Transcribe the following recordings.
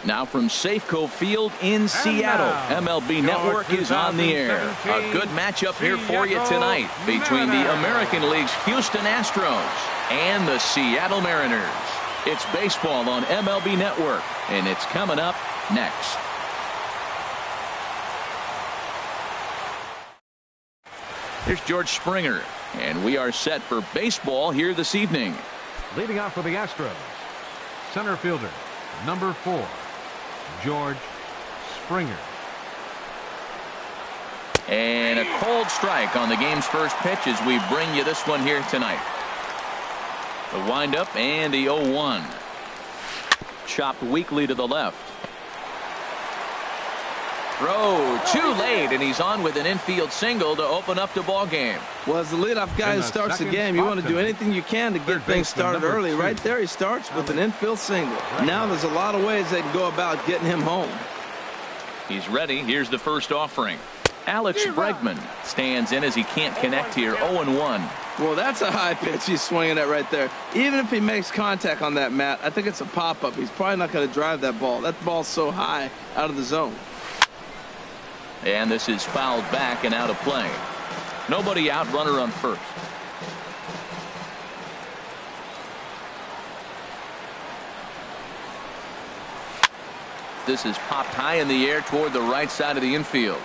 Now from Safeco Field in Seattle, MLB Network is on the air. A good matchup here for you tonight between the American League's Houston Astros and the Seattle Mariners. It's baseball on MLB Network, and it's coming up next. Here's George Springer, and we are set for baseball here this evening. Leading off for the Astros, center fielder, number 4, George Springer. And a cold strike on the game's first pitch as we bring you this one here tonight. The windup and the 0-1. Chopped weakly to the left. Throw too late, and he's on with an infield single to open up the ball game. Well, as the leadoff guy who starts the game, you want to do anything you can to get things started early. Right there, he starts with an infield single. Now there's a lot of ways they can go about getting him home. He's ready. Here's the first offering. Alex Bregman stands in as he can't connect here. 0-1. Well, that's a high pitch he's swinging at right there. Even if he makes contact on that, Matt, I think it's a pop-up. He's probably not going to drive that ball. That ball's so high out of the zone. And this is fouled back and out of play. Nobody out, runner on first. This is popped high in the air toward the right side of the infield.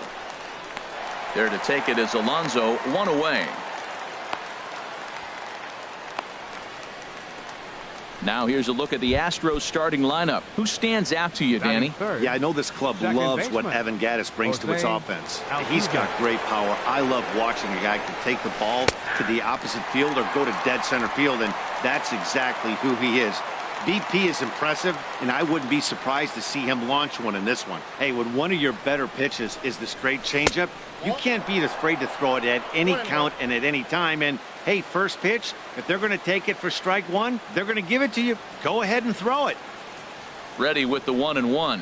There to take it is Alonso, one away. Now here's a look at the Astros starting lineup. Who stands out to you, Danny? Yeah, I know this club loves what Evan Gattis brings to its offense. He's got great power. I love watching a guy can take the ball to the opposite field or go to dead center field, and that's exactly who he is. BP is impressive, and I wouldn't be surprised to see him launch one in this one. Hey, when one of your better pitches is the straight changeup, you can't be afraid to throw it at any count and at any time. And hey, first pitch, if they're going to take it for strike one, they're going to give it to you. Go ahead and throw it. Ready with the 1-1.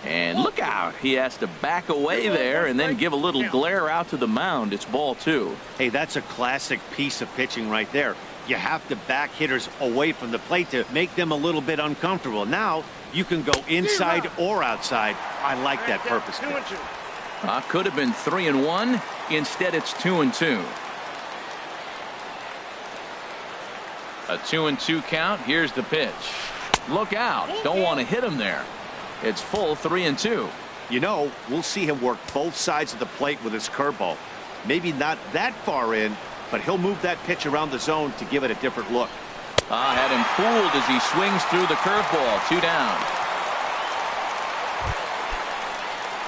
And look out. He has to back away there and then give a little glare out to the mound. It's ball 2. Hey, that's a classic piece of pitching right there. You have to back hitters away from the plate to make them a little bit uncomfortable. Now you can go inside or outside. I like that purpose pitch. Could have been 3-1. Instead, it's 2-2. A 2-2 count. Here's the pitch. Look out. Don't want to hit him there. It's full 3-2. You know, we'll see him work both sides of the plate with his curveball. Maybe not that far in, but he'll move that pitch around the zone to give it a different look. Had him fooled as he swings through the curveball. 2 down.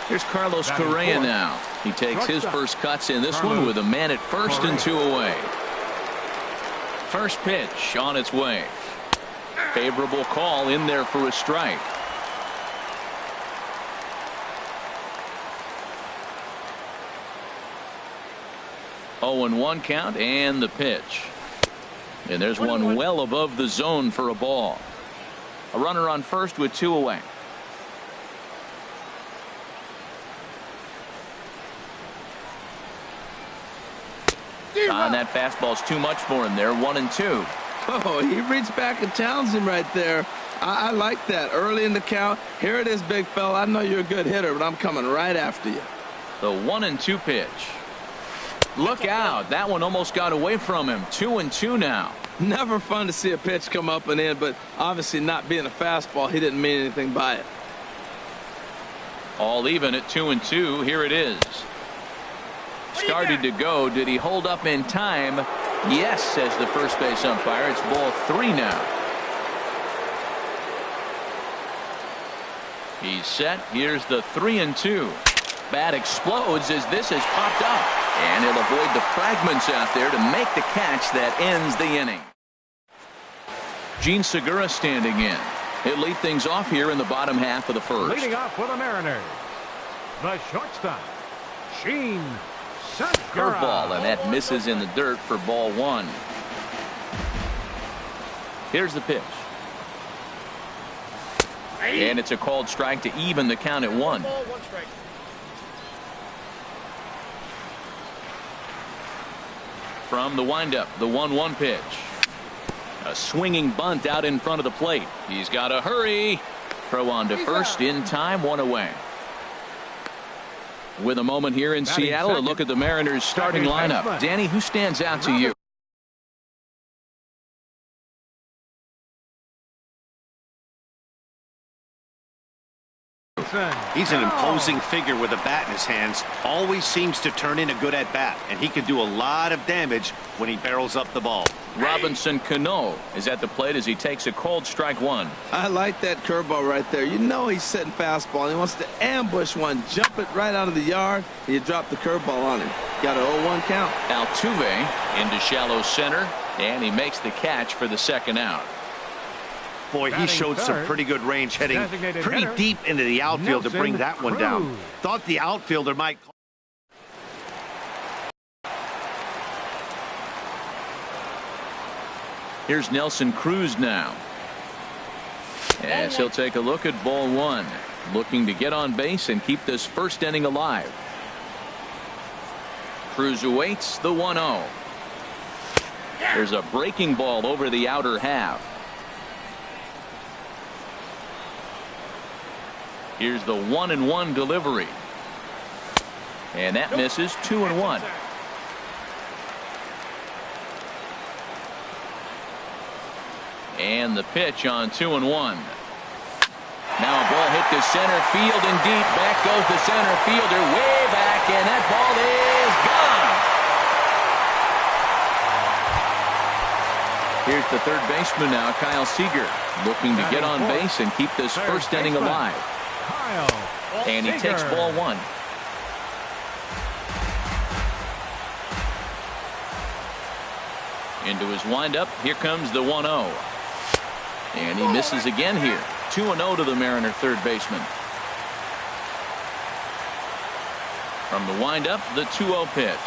Here's Carlos Correa now. He takes his first cuts in this one with a man at first and 2 away. First pitch on its way. Favorable call in there for a strike. Oh, and 1 count and the pitch. And there's one well above the zone for a ball. A runner on first with 2 away. And that fastball's too much for him there. 1-2. Oh, he reached back and challenged him right there. I like that early in the count. Here it is, big fella. I know you're a good hitter, but I'm coming right after you. The 1-2 pitch. Look out. That one almost got away from him. 2-2 now. Never fun to see a pitch come up and in, but obviously not being a fastball, he didn't mean anything by it. All even at 2-2. Here it is. Started to go. Did he hold up in time? Yes, says the first base umpire. It's ball 3 now. He's set. Here's the 3-2. Bat explodes as this has popped up. And he'll avoid the fragments out there to make the catch that ends the inning. Gene Segura standing in. He'll lead things off here in the bottom half of the first. Leading off for the Mariners, the shortstop, Gene Segura. Curveball, and that misses in the dirt for ball 1. Here's the pitch. And it's a called strike to even the count at 1. From the windup, the 1-1 pitch. A swinging bunt out in front of the plate. He's got to hurry. Throw on to first in time, one away. With a moment here in Seattle, a look at the Mariners starting lineup. Danny, who stands out to you? He's an imposing figure with a bat in his hands. Always seems to turn in a good at-bat, and he can do a lot of damage when he barrels up the ball. Robinson Cano is at the plate as he takes a cold strike one. I like that curveball right there. You know he's setting fastball. He wants to ambush one, jump it right out of the yard, and you drop the curveball on him. Got an 0-1 count. Altuve into shallow center, and he makes the catch for the second out. Boy, he showed some pretty good range heading pretty deep into the outfield to bring that one down. Thought the outfielder might. Here's Nelson Cruz now. As he'll take a look at ball one. Looking to get on base and keep this first inning alive. Cruz awaits the 1-0. There's a breaking ball over the outer half. Here's the 1-1 delivery. And that misses. 2-1. And the pitch on 2-1. Now a ball hit to center field and deep. Back goes the center fielder way back, and that ball is gone. Here's the third baseman now, Kyle Seager, looking to get on base and keep this first inning alive. And he takes ball one. Into his windup. Here comes the 1-0. And he misses again here. 2-0 to the Mariner third baseman. From the windup, the 2-0 pitch.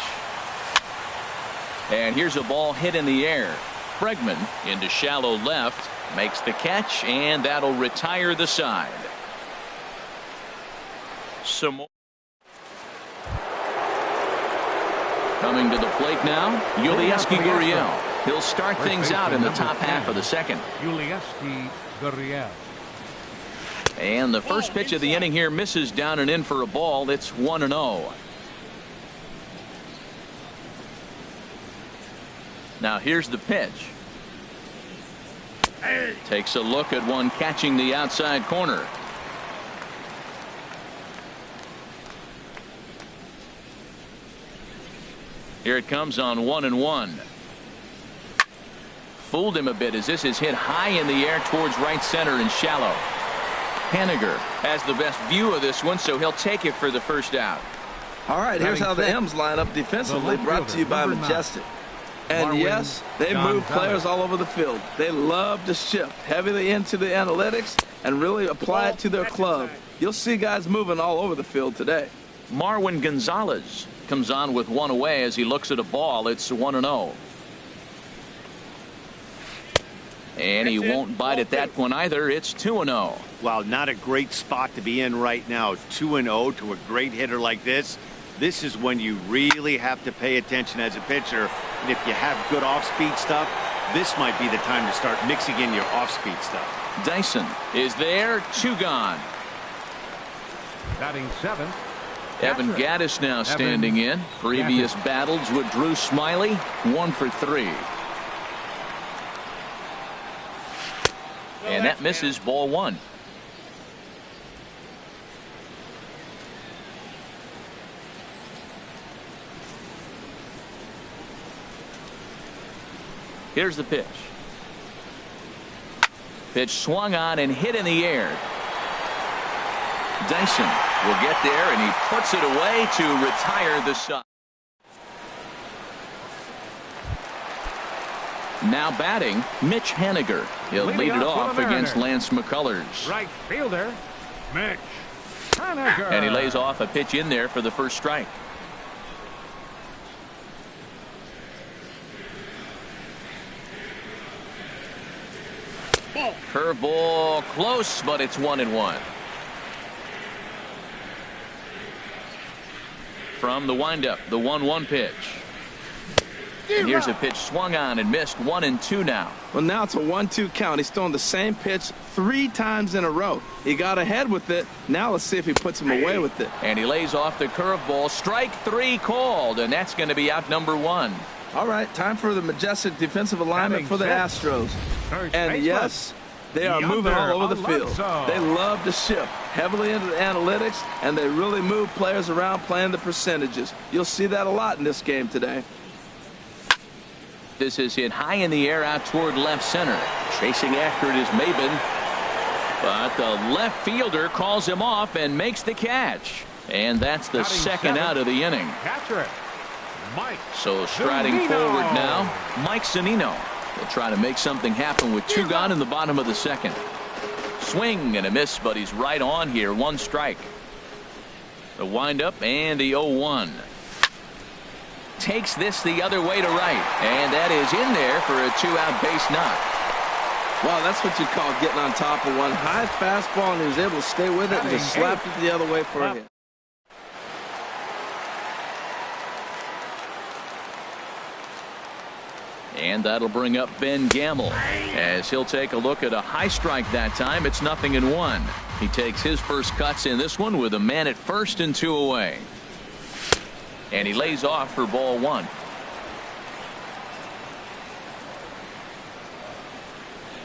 And here's a ball hit in the air. Bregman into shallow left. Makes the catch, and that'll retire the side. Some more. Coming to the plate now, Yulieski Gurriel. He'll start things out in the top half of the second. Yulieski Gurriel. And the first pitch of the inning here misses down and in for a ball. It's 1-0. Now here's the pitch. Takes a look at one catching the outside corner. Here it comes on 1-1. Fooled him a bit as this is hit high in the air towards right center and shallow. Haniger has the best view of this one, so he'll take it for the first out. All right, here's how the M's line up defensively, brought to you by Majestic. And yes, they move players all over the field. They love to shift heavily into the analytics and really apply it to their club. You'll see guys moving all over the field today. Marwin Gonzalez comes on with one away as he looks at a ball. It's 1-0. And he won't bite at that one either. It's 2-0. Wow, not a great spot to be in right now. 2-0 to a great hitter like this. This is when you really have to pay attention as a pitcher. And if you have good off-speed stuff, this might be the time to start mixing in your off-speed stuff. Dyson is there. 2 gone. Batting seventh. Evan Gattis now standing in. Previous battles with Drew Smiley. 1 for 3. And that misses. Ball 1. Here's the pitch. Pitch swung on and hit in the air. Dyson will get there, and he puts it away to retire the side. Now batting, Mitch Haniger. He'll lead it off against Lance McCullers. Right fielder, Mitch Haniger. And he lays off a pitch in there for the first strike. Curveball close, but it's 1-1. From the windup, the 1-1 pitch. And here's a pitch swung on and missed. 1-2 now. Well, now it's a 1-2 count. He's throwing the same pitch 3 times in a row. He got ahead with it. Now let's see if he puts him away with it. And he lays off the curveball. Strike 3 called, and that's going to be out number 1. All right, time for the majestic defensive alignment for the Astros. And yes, they are moving all over the field. They love to shift heavily into the analytics, and they really move players around playing the percentages. You'll see that a lot in this game today. This is hit high in the air out toward left center. Chasing after it is Maben. But the left fielder calls him off and makes the catch. And that's the second out of the inning. Catcher it. Mike. So striding forward now, Mike Zunino. He'll try to make something happen with 2 gone in the bottom of the second. Swing and a miss, but he's right on here. 1 strike. The windup and the 0-1. Takes this the other way to right, and that is in there for a 2-out base knock. Wow, that's what you call getting on top of one. High fastball, and he was able to stay with it and just slapped it the other way for a hit. And that'll bring up Ben Gamble as he'll take a look at a high strike that time. It's 0-1. He takes his first cuts in this one with a man at first and 2 away. And he lays off for ball 1.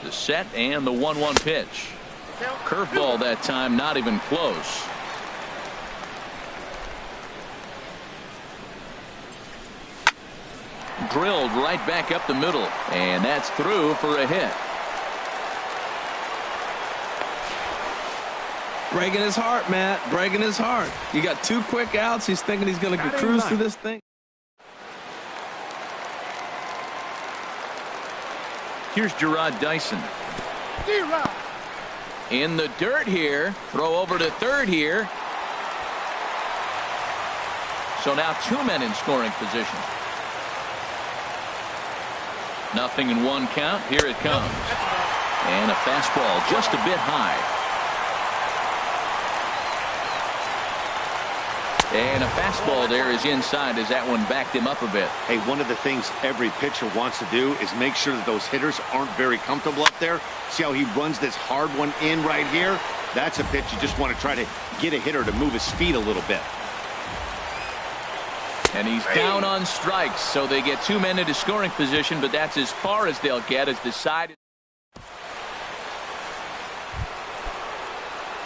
The set and the 1-1 pitch. Curveball that time, not even close. Drilled right back up the middle, and that's through for a hit. Breaking his heart, Matt. Breaking his heart. You got 2 quick outs. He's thinking he's going to cruise through this thing. Here's Gerard Dyson. In the dirt here. Throw over to third here. So now 2 men in scoring position. 0-1 count. Here it comes. And a fastball just a bit high. And a fastball there is inside as that one backed him up a bit. Hey, one of the things every pitcher wants to do is make sure that those hitters aren't very comfortable up there. See how he runs this hard one in right here? That's a pitch you just want to try to get a hitter to move his feet a little bit. And he's down on strikes, so they get 2 men into scoring position, but that's as far as they'll get as the side.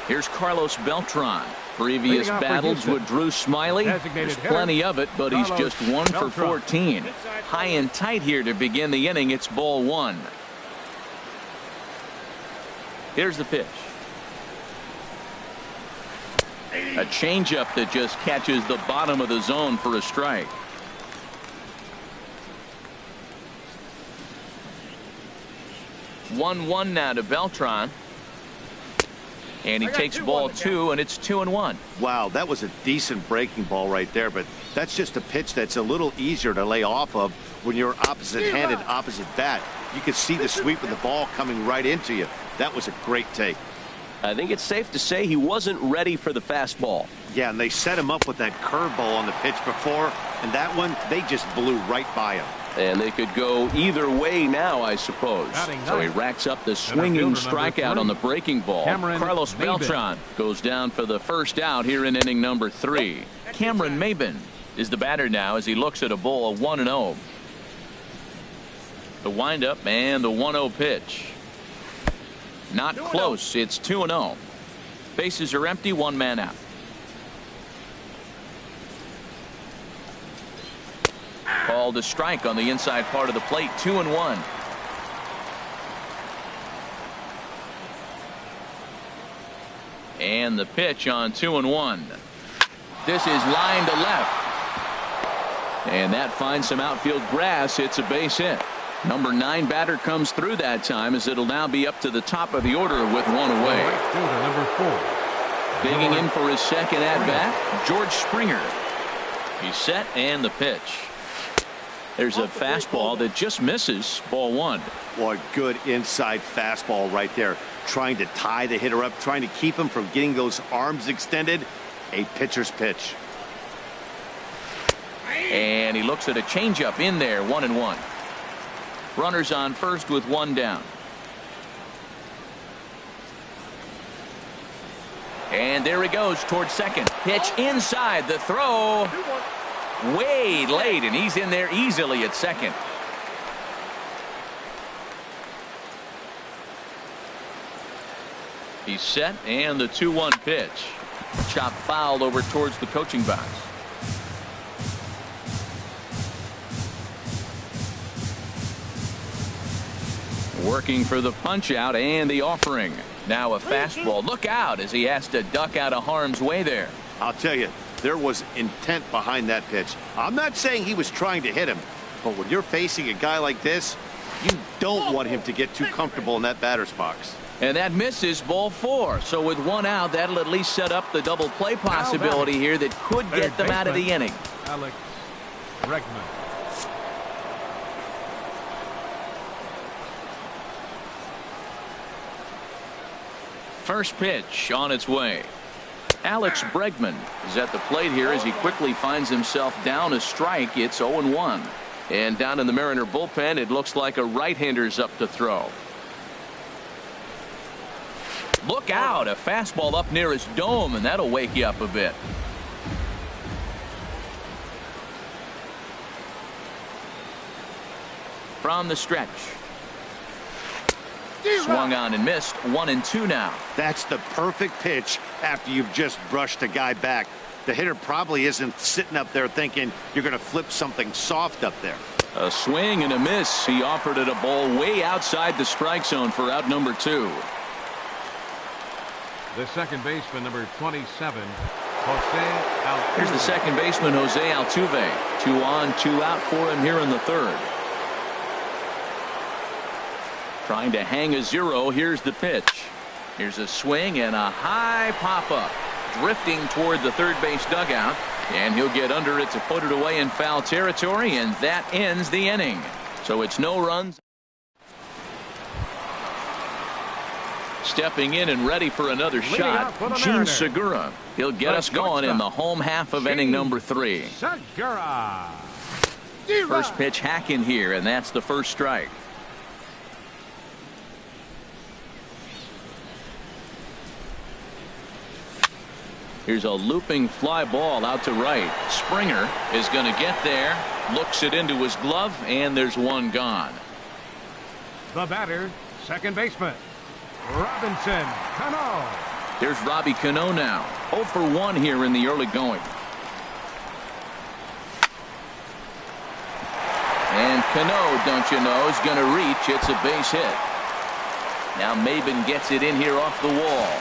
Here's Carlos Beltran. Previous battles with Drew Smiley. There's plenty of it, but he's just 1 for 14. High and tight here to begin the inning. It's ball 1. Here's the pitch. A changeup that just catches the bottom of the zone for a strike. One now to Beltran. And he takes ball 2, and it's 2-1. Wow, that was a decent breaking ball right there, but that's just a pitch that's a little easier to lay off of when you're opposite-handed, opposite bat. You can see the sweep of the ball coming right into you. That was a great take. I think it's safe to say he wasn't ready for the fastball. Yeah, and they set him up with that curveball on the pitch before, and that one, they just blew right by him. And they could go either way now, I suppose. So he racks up the swinging strikeout on the breaking ball. Carlos Beltran goes down for the first out here in inning number 3. Cameron Maben is the batter now as he looks at a ball of 1-0. The windup and the 1-0 pitch. Not close. It's 2-0. Bases are empty. 1 man out. Called a strike on the inside part of the plate. 2-1. And the pitch on 2-1. This is line to left. And that finds some outfield grass. It's a base hit. Number 9 batter comes through that time as it'll now be up to the top of the order with 1 away. Number 4. Digging in for his second at-bat, George Springer. He's set and the pitch. There's a fastball that just misses. Ball 1. Boy, good inside fastball right there. Trying to tie the hitter up, trying to keep him from getting those arms extended. A pitcher's pitch. And he looks at a changeup in there, 1-1. Runners on first with one down. And there he goes towards second. Pitch inside, the throw way late, and he's in there easily at second. He's set, and the 2-1 pitch. Chop fouled over towards the coaching box. Working for the punch out and the offering. Now a fastball. Look out as he has to duck out of harm's way there. I'll tell you, there was intent behind that pitch. I'm not saying he was trying to hit him, but when you're facing a guy like this, you don't want him to get too comfortable in that batter's box. And that misses, ball 4. So with one out, that'll at least set up the double play possibility here that could get them out of the inning. Alex Bregman. First pitch on its way. Alex Bregman is at the plate here as he quickly finds himself down a strike. It's 0-1. And down in the Mariner bullpen, it looks like a right-hander's up to throw. Look out, a fastball up near his dome, and that'll wake you up a bit. From the stretch. Swung on and missed. 1-2 now. That's the perfect pitch after you've just brushed a guy back. The hitter probably isn't sitting up there thinking you're going to flip something soft up there. A swing and a miss. He offered it a ball way outside the strike zone for out number 2. The second baseman, number 27, Jose Altuve. Here's the second baseman, Jose Altuve. 2 on, 2 out for him here in the third. Trying to hang a 0. Here's the pitch. Here's a swing and a high pop-up. Drifting toward the third base dugout. And he'll get under it to put it away in foul territory. And that ends the inning. So it's no runs. Stepping in and ready for another shot, Gene Segura. He'll get us going in the home half of inning number 3. Segura. First pitch hack in here, and that's the first strike. Here's a looping fly ball out to right. Springer is going to get there, looks it into his glove, and there's one gone. The batter, second baseman, Robinson Cano. Here's Robbie Cano now. 0 for 1 here in the early going. And Cano, don't you know, is going to reach. It's a base hit. Now Maben gets it in here off the wall.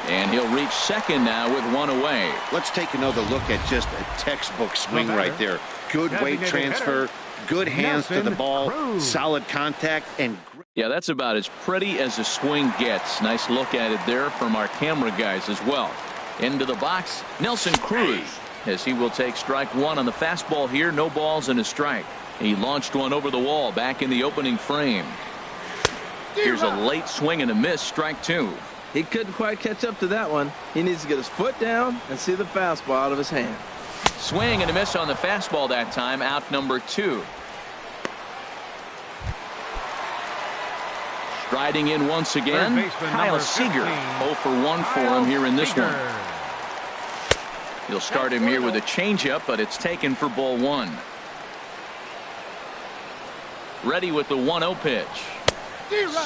And he'll reach second now with one away. Let's take another look at just a textbook swing right there. Good weight transfer, good hands to the ball, solid contact, and yeah, that's about as pretty as a swing gets. Nice look at it there from our camera guys as well. Into the box, Nelson Cruz, as he will take strike 1 on the fastball here. No balls and a strike. He launched one over the wall back in the opening frame. Here's a late swing and a miss, strike 2. He couldn't quite catch up to that one. He needs to get his foot down and see the fastball out of his hand. Swing and a miss on the fastball that time. Out number 2. Striding in once again, Kyle Seager. 0 for 1 for him here in this one. He'll start him here with a changeup, but it's taken for ball 1. Ready with the 1-0 pitch.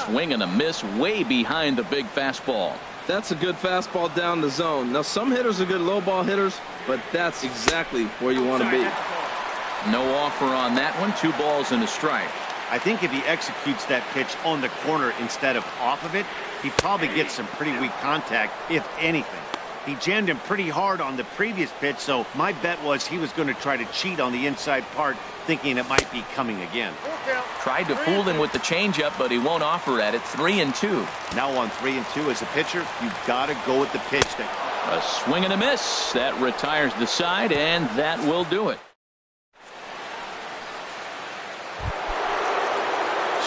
Swing and a miss way behind the big fastball. That's a good fastball down the zone. Now some hitters are good low ball hitters, but that's exactly where you want to be. No offer on that one. 2 balls and a strike. I think if he executes that pitch on the corner instead of off of it, he probably gets some pretty weak contact, if anything. He jammed him pretty hard on the previous pitch, so my bet was he was going to try to cheat on the inside part, thinking it might be coming again. Tried to fool him with the changeup, but he won't offer at it. 3-2. Now on 3-2 as a pitcher, you've got to go with the pitch. A swing and a miss. That retires the side, and that will do it.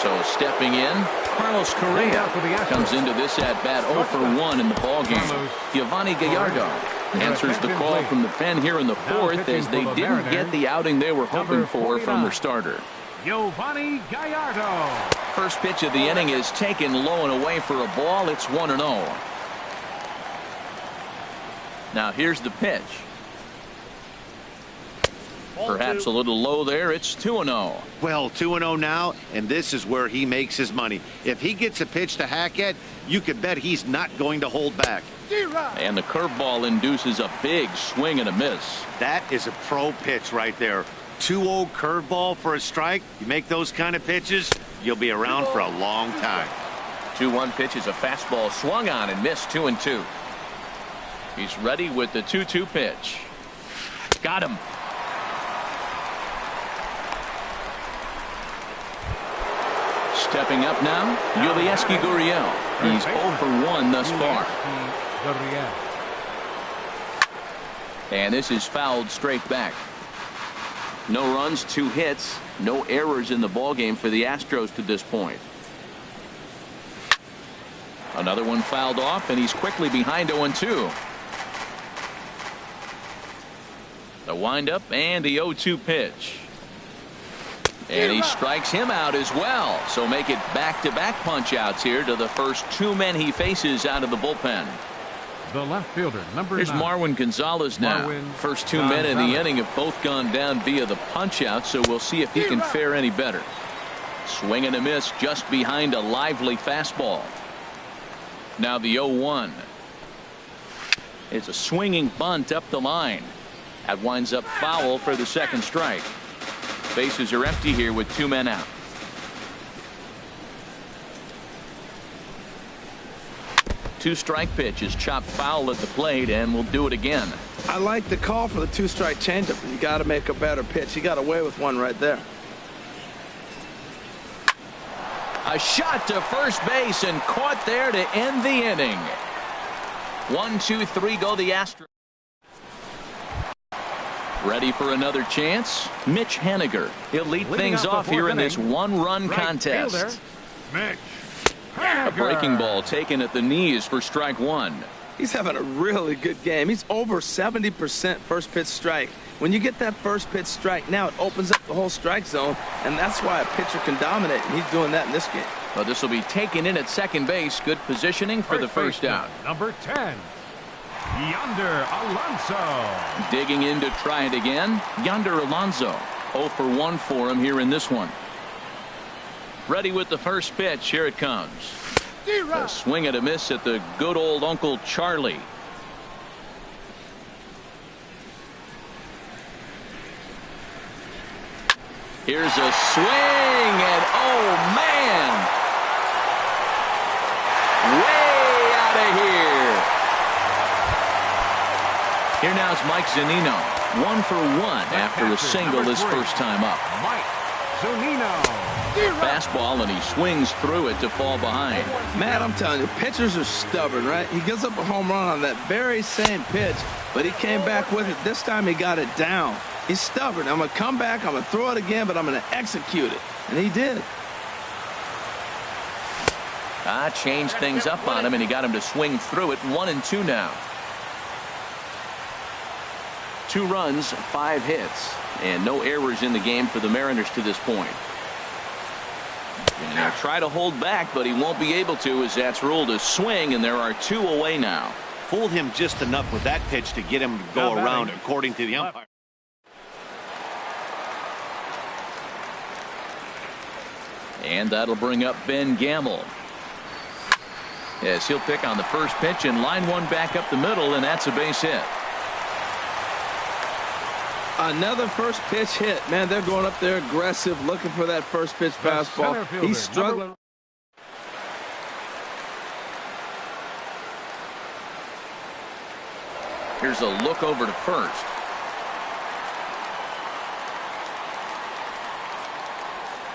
So stepping in, Carlos Correa comes into this at bat 0 for 1 in the ballgame. Giovanni Gallardo Answers the call from the pen here in the fourth as they didn't get the outing they were hoping for from their starter. Giovanni Gallardo. First pitch of the inning is taken low and away for a ball. It's 1-0. Now here's the pitch. Perhaps a little low there. It's 2-0. Well, 2-0 now, and this is where he makes his money. If he gets a pitch to hack at, you can bet he's not going to hold back. And the curveball induces a big swing and a miss. That is a pro pitch right there. 2-0 curveball for a strike. You make those kind of pitches, you'll be around for a long time. 2-1 pitch is a fastball swung on and missed. 2-2. He's ready with the 2-2 pitch. Got him. Stepping up now, Yulieski Gurriel. He's 0 for 1 thus far. And this is fouled straight back. No runs, 2 hits, no errors in the ballgame for the Astros to this point. Another one fouled off, and he's quickly behind 0-2. The windup and the 0-2 pitch. And he strikes him out as well. So make it back-to-back punch-outs here to the first 2 men he faces out of the bullpen. The left fielder, number 9. Here's Marwin Gonzalez now. First 2 men in the inning have both gone down via the punch-out, so we'll see if he can fare any better. Swing and a miss just behind a lively fastball. Now the 0-1. It's a swinging bunt up the line. That winds up foul for the second strike. Bases are empty here with 2 men out. Two-strike pitch is chopped foul at the plate, and we'll do it again. I like the call for the 2-strike changeup. You got to make a better pitch. He got away with one right there. A shot to first base and caught there to end the inning. 1, 2, 3 go the Astros. Ready for another chance? Mitch Haniger. He'll lead things off here in this 1-run contest. Mitch A breaking ball taken at the knees for strike 1. He's having a really good game. He's over 70% first pitch strike. When you get that first pitch strike, now it opens up the whole strike zone, and that's why a pitcher can dominate, and he's doing that in this game. Well, this will be taken in at second base. Good positioning for the first out. Number 10. Yonder Alonso. Digging in to try it again. Yonder Alonso. 0 for 1 for him here in this one. Ready with the first pitch. Here it comes. A swing and a miss at the good old Uncle Charlie. Here's a swing, and oh man, way out of here. Here now is Mike Zunino. 1 for 1 after a single his first time up. Mike Zunino. Fastball, and he swings through it to fall behind. Man, I'm telling you, pitchers are stubborn, right? He gives up a home run on that very same pitch, but he came back with it. This time he got it down. He's stubborn. I'm going to come back, I'm going to throw it again, but I'm going to execute it. And he did. Changed things up on him, and he got him to swing through it. 1-2 now. 2 runs, 5 hits, and no errors in the game for the Mariners to this point. And he'll try to hold back, but he won't be able to, as that's ruled a swing, and there are 2 away now. Fooled him just enough with that pitch to get him to go around, according to the umpire. And that'll bring up Ben Gamble. Yes, he'll pick on the first pitch and line one back up the middle, and that's a base hit. Another first pitch hit. Man, they're going up there aggressive, looking for that first pitch fastball. He's struggling. Here's a look over to first.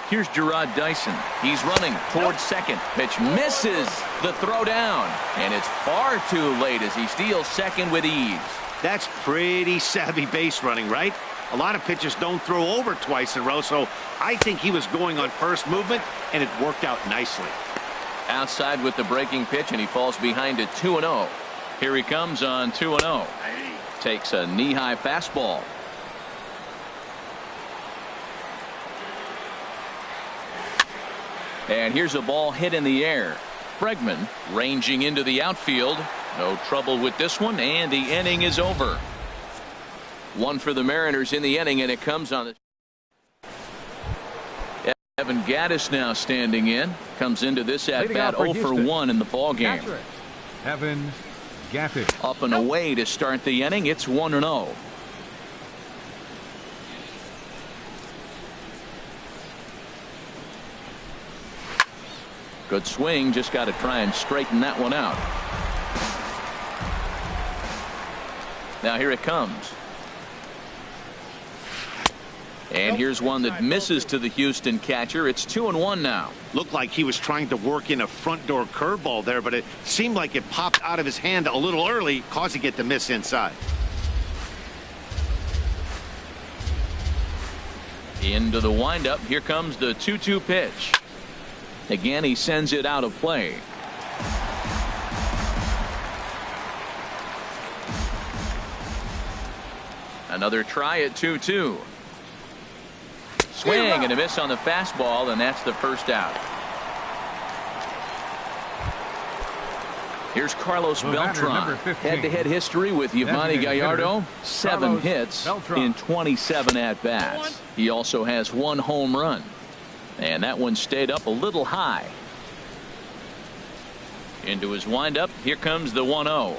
Here's Gerard Dyson. He's running towards second. Pitch misses the throw down, and it's far too late as he steals second with ease. That's pretty savvy base running, right? A lot of pitchers don't throw over twice in a row, so I think he was going on first movement, and it worked out nicely. Outside with the breaking pitch, and he falls behind at 2-0. Here he comes on 2-0. Takes a knee-high fastball. And here's a ball hit in the air. Bregman ranging into the outfield. No trouble with this one, and the inning is over. One for the Mariners in the inning, and it comes on the... Evan Gattis now standing in. Comes into this at-bat 0 for 1 in the ballgame. Evan Gattis. Up and away to start the inning. It's 1-0. Good swing. Just got to try and straighten that one out. Now here it comes. And here's one that misses to the Houston catcher. It's 2-1 now. Looked like he was trying to work in a front door curveball there, but it seemed like it popped out of his hand a little early, causing it to miss inside. Into the windup. Here comes the 2-2 pitch. Again, he sends it out of play. Another try at 2-2. Swing and a miss on the fastball, and that's the first out. Here's Carlos Beltran. Head-to-head history with Yovani Gallardo. 7 hits in 27 at-bats. He also has 1 home run. And that one stayed up a little high. Into his windup. Here comes the 1-0.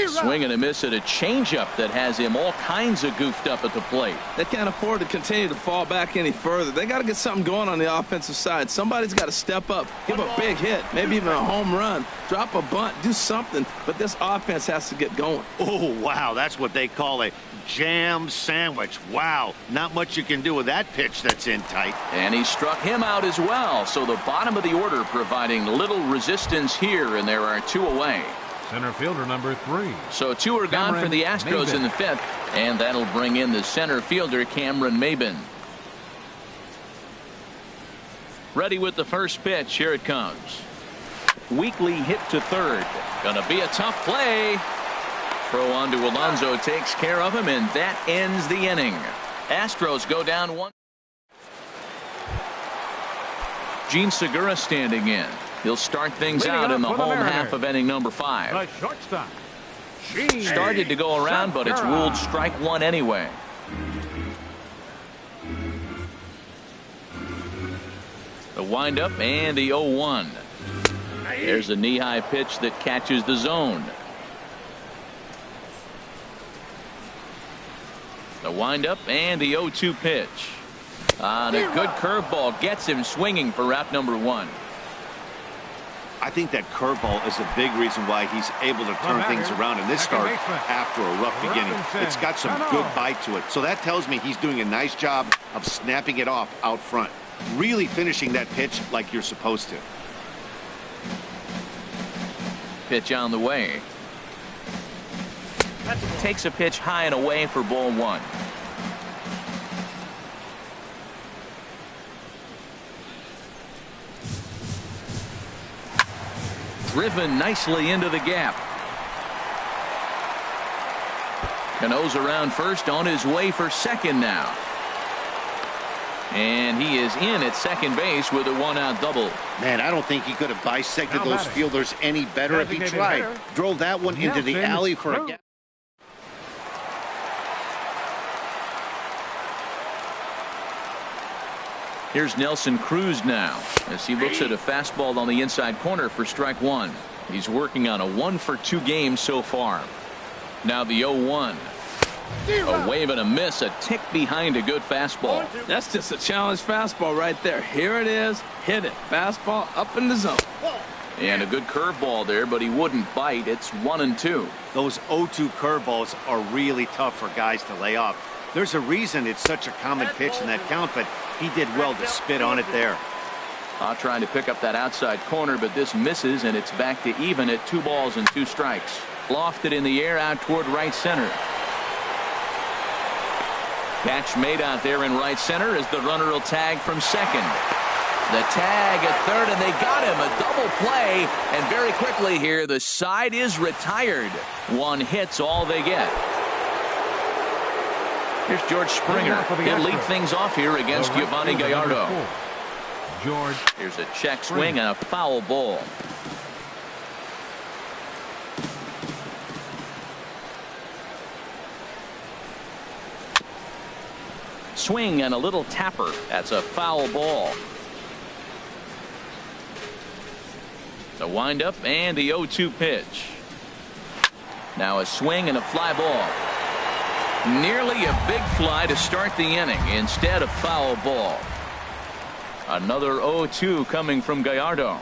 Swing and a miss at a changeup that has him all kinds of goofed up at the plate. They can't afford to continue to fall back any further. They got to get something going on the offensive side. Somebody's got to step up, give a big hit, maybe even a home run, drop a bunt, do something. But this offense has to get going. Oh, wow. That's what they call a jam sandwich. Wow. Not much you can do with that pitch that's in tight. And he struck him out as well. So the bottom of the order providing little resistance here, and there are 2 away. Center fielder number 3. So 2 are gone for the Astros in the 5th, and that'll bring in the center fielder Cameron Maybin. Ready with the first pitch. Here it comes. Weakly hit to third. Gonna be a tough play. Throw on to Alonso takes care of him, and that ends the inning. Astros go down 1. Gene Segura standing in. He'll start things out in the home half of inning number 5. The shortstop. Started to go around, but it's ruled strike 1 anyway. The windup and the 0-1. There's a knee-high pitch that catches the zone. The windup and the 0-2 pitch. And a good curveball gets him swinging for out number 1. I think that curveball is a big reason why he's able to turn things around in this start after a rough beginning. It's got some good bite to it. So that tells me he's doing a nice job of snapping it off out front. Really finishing that pitch like you're supposed to. Pitch on the way. Takes a pitch high and away for ball 1. Driven nicely into the gap. Cano's around first, on his way for second now. And he is in at second base with a 1-out double. Man, I don't think he could have bisected those fielders any better if he tried. Drove that one into the alley for a gap. Here's Nelson Cruz now as he looks at a fastball on the inside corner for strike 1. He's working on a 1-for-2 game so far. Now the 0-1. A wave and a miss, a tick behind a good fastball. That's just a challenge fastball right there. Here it is. Hit it. Fastball up in the zone. And a good curveball there, but he wouldn't bite. It's 1-2. Those 0-2 curveballs are really tough for guys to lay off. There's a reason it's such a common pitch in that count, but he did well to spit on it there. Trying to pick up that outside corner, but this misses, and it's back to even at 2 balls and 2 strikes. Lofted in the air out toward right center. Catch made out there in right center as the runner will tag from second. The tag at third, and they got him. A double play, and very quickly here, the side is retired. One hit's all they get. Here's George Springer. He'll lead things off here against Giovanni Gallardo. George. Here's a check swing and a foul ball. Swing and a little tapper. That's a foul ball. The windup and the 0-2 pitch. Now a swing and a fly ball. Nearly a big fly to start the inning instead of foul ball. Another 0-2 coming from Gallardo.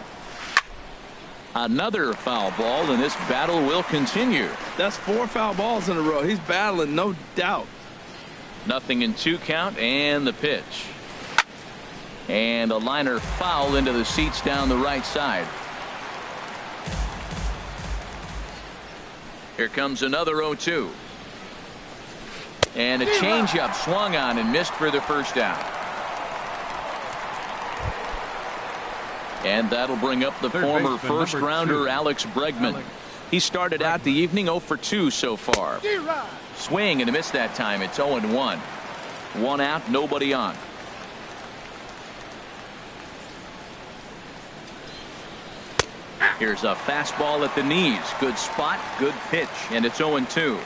Another foul ball, and this battle will continue. That's 4 foul balls in a row. He's battling, no doubt. Nothing in 2 count, and the pitch. And a liner foul into the seats down the right side. Here comes another 0-2. And a changeup swung on and missed for the first down. And that'll bring up the former first-rounder Alex Bregman. He started out the evening 0 for 2 so far. Swing and a miss that time. It's 0-1. 1 out, nobody on. Here's a fastball at the knees. Good spot, good pitch, and it's 0-2.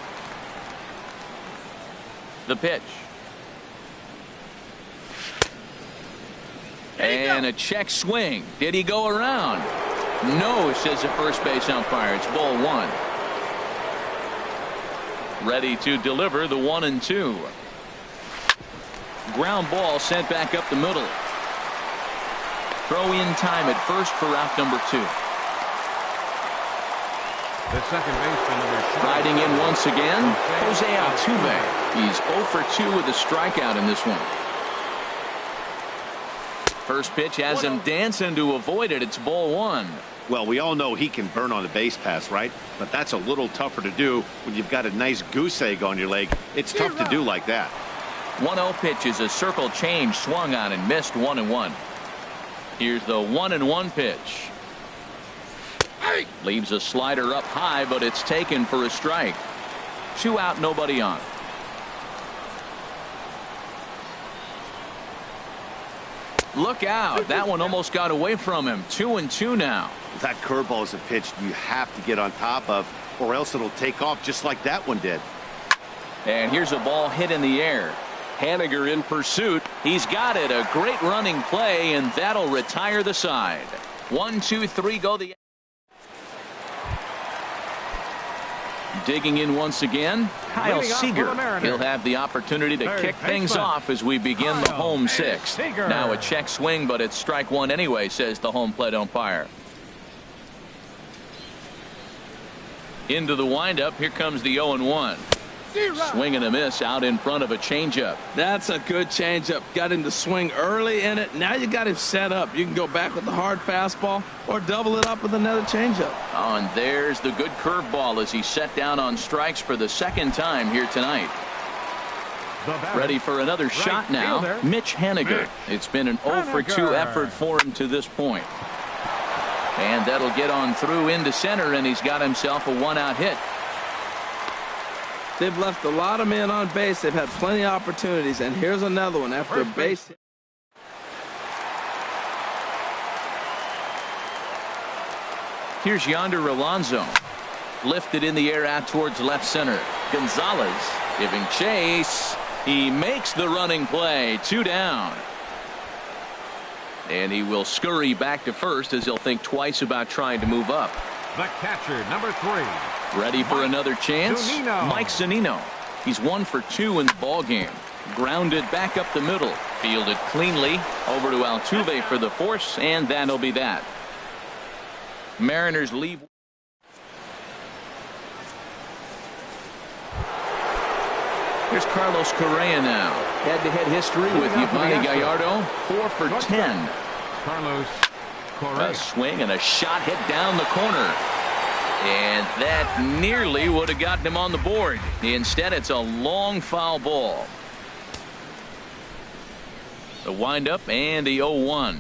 The pitch. And a check swing. Did he go around? No, says the first base umpire. It's ball 1. Ready to deliver the 1-2. Ground ball sent back up the middle. Throw in time at first for out number 2. The second baseman, number 6. Riding in once again, Jose Altuve. He's 0 for 2 with a strikeout in this one. First pitch has him dancing to avoid it. It's ball 1. Well, we all know he can burn on the base pass, right? But that's a little tougher to do when you've got a nice goose egg on your leg. It's tough to do like that. 1-0 pitch is a circle change, swung on and missed. 1-1. Here's the 1-1 pitch. Leaves a slider up high, but it's taken for a strike. 2 out, nobody on. Look out. That one almost got away from him. 2-2 now. That curveball is a pitch you have to get on top of, or else it'll take off just like that one did. And here's a ball hit in the air. Haniger in pursuit. He's got it. A great running play, and that'll retire the side. 1, 2, 3 go the. Digging in once again, Kyle Seager. He'll have the opportunity to kick things off as we begin the home 6th. Now a check swing, but it's strike 1 anyway, says the home plate umpire. Into the windup. Here comes the 0-1. Swing and a miss out in front of a changeup. That's a good changeup. Got him to swing early in it. Now you got him set up. You can go back with the hard fastball or double it up with another changeup. Oh, and there's the good curveball as he set down on strikes for the second time here tonight. Ready for another shot now. Mitch Haniger. It's been an 0 for 2 effort for him to this point. And that'll get on through into center, and he's got himself a 1-out hit. They've left a lot of men on base. They've had plenty of opportunities, and here's another one after a base hit. Here's Yonder Alonso. Lifted in the air out towards left center. Gonzalez giving chase. He makes the running play. 2 down. And he will scurry back to first as he'll think twice about trying to move up. The catcher, number 3. Ready for another chance? Mike Zunino. He's 1 for 2 in the ball game. Grounded back up the middle. Fielded cleanly over to Altuve for the force, and that'll be that. Mariners leave. Here's Carlos Correa now. Head-to-head history with Giovanni Gallardo. 4 for 10. Carlos Correa. A swing and a shot hit down the corner. And that nearly would have gotten him on the board. Instead, it's a long foul ball. The windup and the 0-1.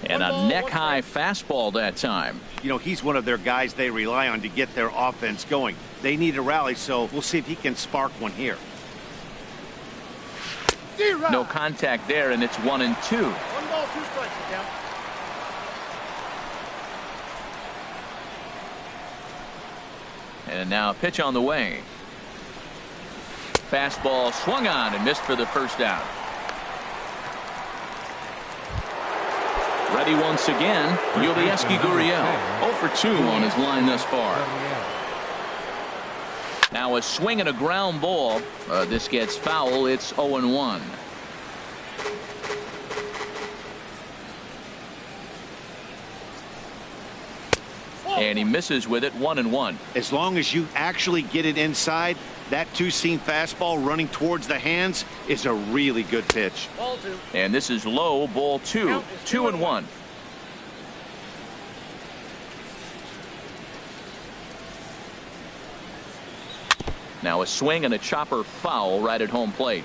And a neck-high fastball that time. You know, he's one of their guys they rely on to get their offense going. They need a rally, so we'll see if he can spark one here. No contact there, and it's 1-2. 1 ball, 2 strikes, count. And now a pitch on the way. Fastball swung on and missed for the first out. Ready once again, Yulieski Gurriel. 0 for 2 on his line thus far. Now a swing and a ground ball. This gets foul. It's 0-1. And he misses with it, 1-1. As long as you actually get it inside, that two-seam fastball running towards the hands is a really good pitch. Ball 2. And this is low, ball 2. 2-1. Now a swing and a chopper foul right at home plate.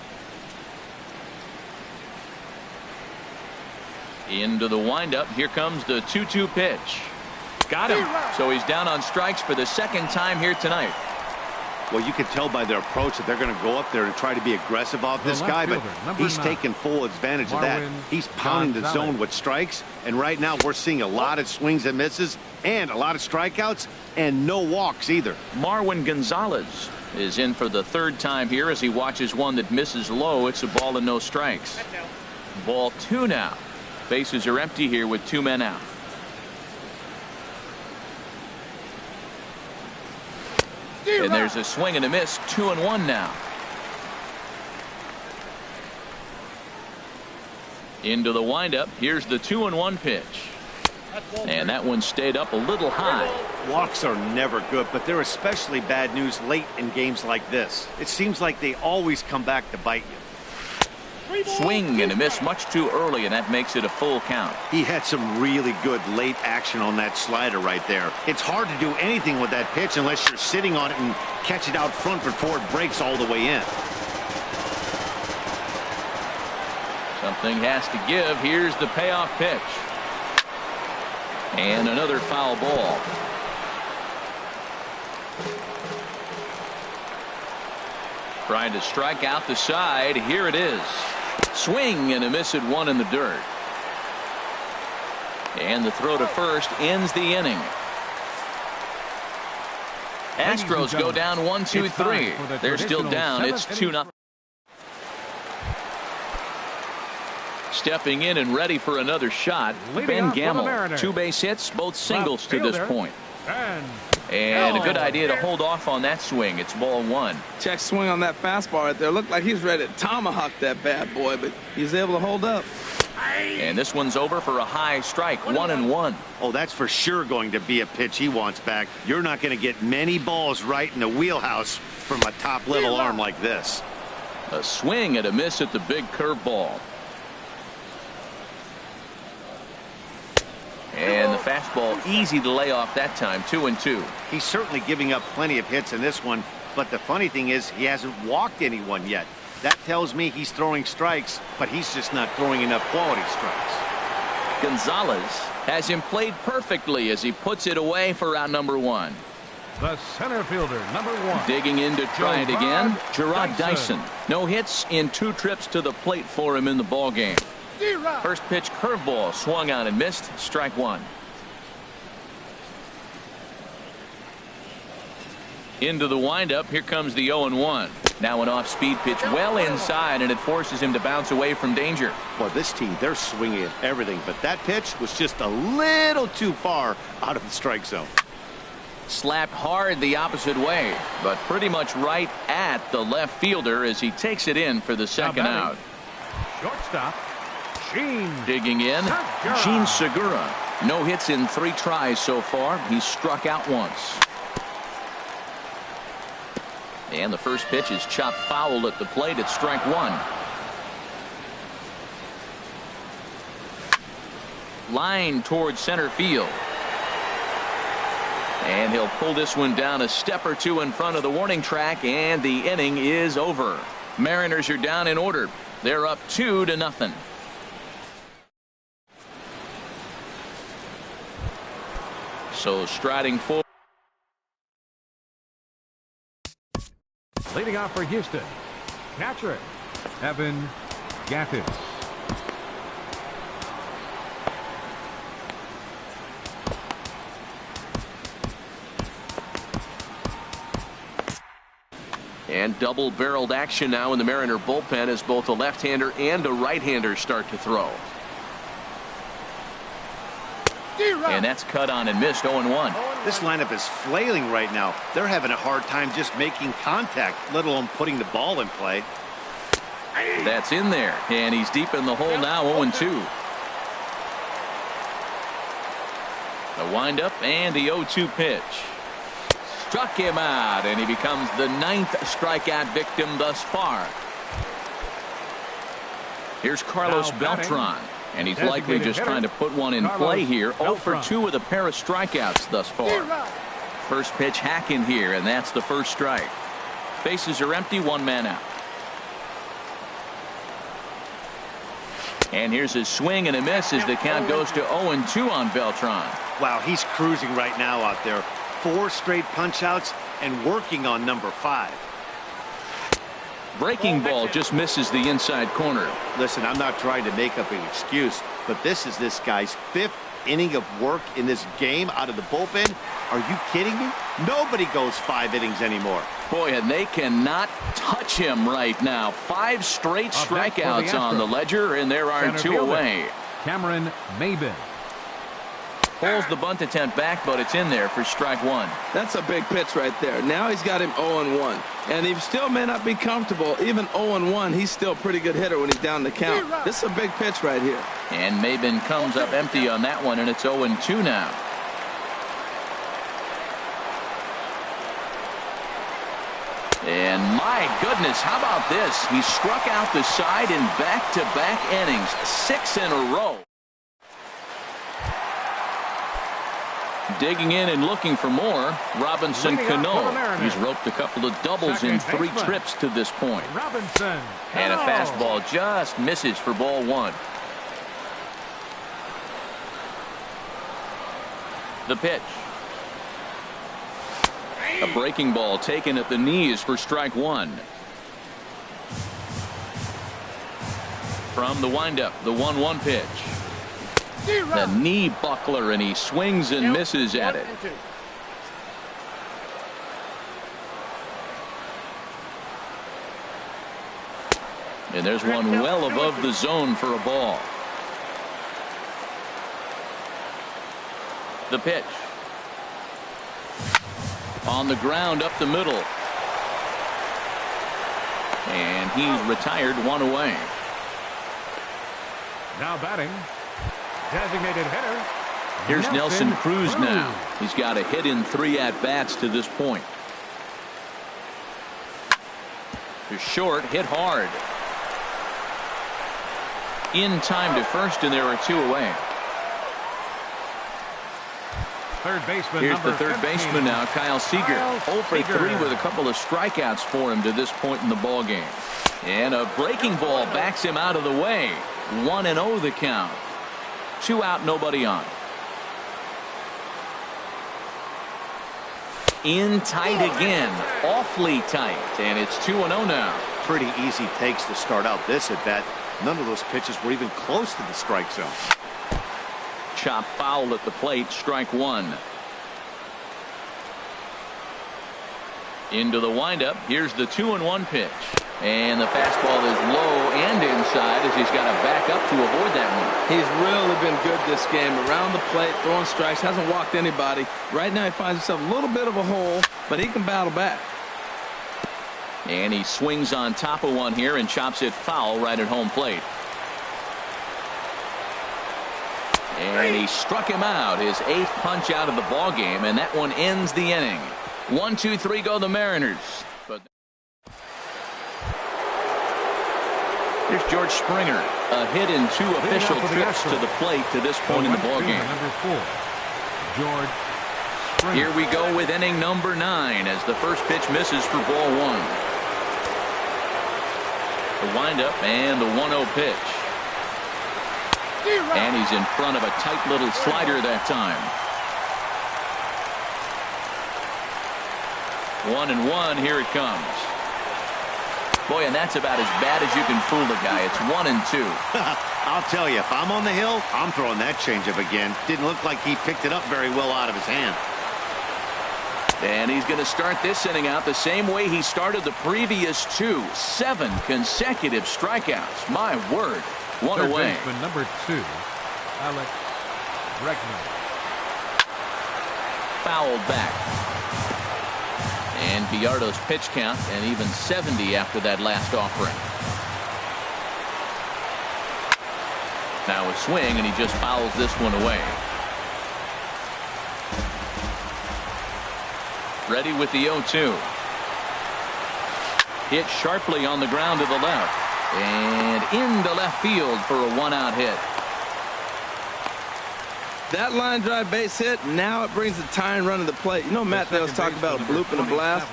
Into the windup. Here comes the 2-2 pitch. Got him. So he's down on strikes for the second time here tonight. Well, you can tell by their approach that they're going to go up there and try to be aggressive off this guy, but he's taking full advantage of that. He's pounding the zone with strikes, and right now we're seeing a lot of swings and misses and a lot of strikeouts and no walks either. Marwin Gonzalez is in for the third time here as he watches one that misses low. It's a ball and no strikes. Ball 2 now. Bases are empty here with 2 men out. And there's a swing and a miss. 2-1 now. Into the windup. Here's the 2-1 pitch. And that one stayed up a little high. Walks are never good, but they're especially bad news late in games like this. It seems like they always come back to bite you. Swing and a miss much too early, and that makes it a full count. He had some really good late action on that slider right there. It's hard to do anything with that pitch unless you're sitting on it and catch it out front before it breaks all the way in. Something has to give. Here's the payoff pitch. And another foul ball. Trying to strike out the side. Here it is. Swing and a miss at 1 in the dirt. And the throw to first ends the inning. Astros go down 1-2-3. They're still down. It's 2-0. Stepping in and ready for another shot, Ben Gamble. 2 base hits, both singles to this point. And a good idea to hold off on that swing. It's ball 1. Check swing on that fastball right there. Looked like he's ready to tomahawk that bad boy, but he's able to hold up. And this one's over for a high strike. 1-1. Oh, that's for sure going to be a pitch he wants back. You're not going to get many balls right in the wheelhouse from a top-level arm like this. A swing and a miss at the big curveball. And the fastball easy to lay off that time. 2-2. He's certainly giving up plenty of hits in this one, but the funny thing is he hasn't walked anyone yet. That tells me he's throwing strikes, but he's just not throwing enough quality strikes. Gonzalez has him played perfectly as he puts it away for out number 1. The center fielder, number 1. Digging in to try it again, Gerard Dyson. No hits in 2 trips to the plate for him in the ball game. First pitch curveball swung on and missed. Strike 1. Into the windup. Here comes the 0-1. Now an off-speed pitch well inside, and it forces him to bounce away from danger. Well, this team, they're swinging at everything, but that pitch was just a little too far out of the strike zone. Slapped hard the opposite way, but pretty much right at the left fielder as he takes it in for the second out. Shortstop. Digging in, Gene Segura. No hits in 3 tries so far. He's struck out once. And the first pitch is chopped foul at the plate. It's strike 1. Line towards center field. And he'll pull this one down a step or 2 in front of the warning track, and the inning is over. Mariners are down in order. They're up 2-0. So striding forward. Leading off for Houston, catcher, Evan Gattis. And double-barreled action now in the Mariner bullpen as both a left-hander and a right-hander start to throw. And that's cut on and missed. 0-1. This lineup is flailing right now. They're having a hard time just making contact, let alone putting the ball in play. That's in there, and he's deep in the hole now. 0-2. The windup and the 0-2 pitch. Struck him out, and he becomes the 9th strikeout victim thus far. Here's Carlos Beltran, and he's likely just trying to put one in play here. 0 for 2 with a pair of strikeouts thus far. First pitch hacking here, and that's the first strike. Bases are empty, 1 man out. And here's his swing and a miss as the count goes to 0-2 on Beltran. Wow, he's cruising right now out there. 4 straight punch-outs and working on number 5. Breaking ball just misses the inside corner. Listen, I'm not trying to make up an excuse, but this is this guy's 5th inning of work in this game out of the bullpen. Are you kidding me? Nobody goes 5 innings anymore. Boy, and they cannot touch him right now. 5 straight strikeouts on the ledger, and there are 2 away. Cameron Maybin. Pulls the bunt attempt back, but it's in there for strike 1. That's a big pitch right there. Now he's got him 0-1. And he still may not be comfortable. Even 0-1, he's still a pretty good hitter when he's down the count. This is a big pitch right here. And Maybin comes up empty on that one, and it's 0-2 now. And my goodness, how about this? He struck out the side in back-to-back innings, 6 in a row. Digging in and looking for more, Robinson Cano. He's roped a couple of doubles in 3 trips to this point. Robinson. And a fastball just misses for ball 1. The pitch. A breaking ball taken at the knees for strike 1. From the windup, the 1-1 pitch. The knee buckler, and he swings and misses at it. And there's one well above the zone for a ball. The pitch. On the ground up the middle. And he's retired, 1 away. Now batting. Designated hitter. Here's Nelson Cruz now. He's got a hit in 3 at-bats to this point. To short, hit hard. In time to first, and there are 2 away. Third baseman. Here's the third baseman now, Kyle Seager. 0 for 3 with a couple of strikeouts for him to this point in the ball game. And a breaking ball backs him out of the way. 1-0 the count. 2 out, nobody on. In tight again, awfully tight, and it's 2-0 now. Pretty easy takes to start out this at bat. None of those pitches were even close to the strike zone. Chop foul at the plate, strike 1. Into the windup. Here's the 2-1 pitch. And the fastball is low and inside as he's got to back up to avoid that one. He's really been good this game. Around the plate, throwing strikes, hasn't walked anybody. Right now he finds himself a little bit of a hole, but he can battle back. And he swings on top of one here and chops it foul right at home plate. And he struck him out, his 8th punch out of the ball game, and that one ends the inning. 1, 2, 3 go the Mariners. But here's George Springer, a hit in 2 official trips to the plate to this point in the ball game. Number 4, George Springer. Here we go with inning number 9 as the first pitch misses for ball 1. The windup and the 1-0 pitch. And he's in front of a tight little slider that time. 1-1. Here it comes. Boy, and that's about as bad as you can fool the guy. It's 1-2. I'll tell you, if I'm on the hill, I'm throwing that changeup again. Didn't look like he picked it up very well out of his hand. And he's going to start this inning out the same way he started the previous two. 7 consecutive strikeouts. My word. One Third away. Baseman number 2, Alex Bregman. Fouled back. And Gallardo's pitch count, and even 70 after that last offering. Now a swing, and he just fouls this one away. Ready with the 0-2. Hit sharply on the ground to the left. And into left field for a 1-out hit. That line drive base hit, now it brings the tying run to the plate. You know, Matt, they was talking about a bloop and a blast.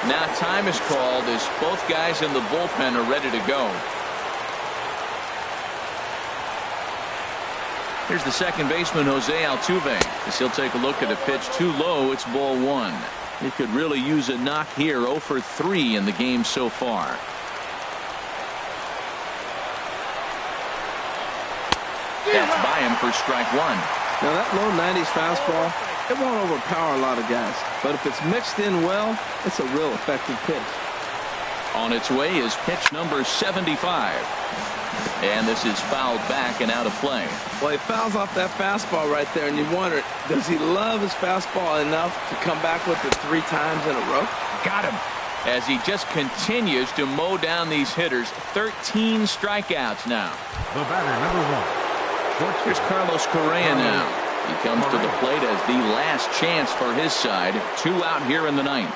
Now time is called as both guys in the bullpen are ready to go. Here's the second baseman, Jose Altuve, as he'll take a look at a pitch too low. It's ball 1. He could really use a knock here. 0 for 3 in the game so far. That's by him for strike 1. Now that low 90s fastball, it won't overpower a lot of guys. But if it's mixed in well, it's a real effective pitch. On its way is pitch number 75. And this is fouled back and out of play. Well, he fouls off that fastball right there, and you wonder, does he love his fastball enough to come back with it 3 times in a row? Got him. As he just continues to mow down these hitters. 13 strikeouts now. The batter, number 1. Here's Carlos Correa now. He comes to the plate as the last chance for his side. 2 out here in the 9th.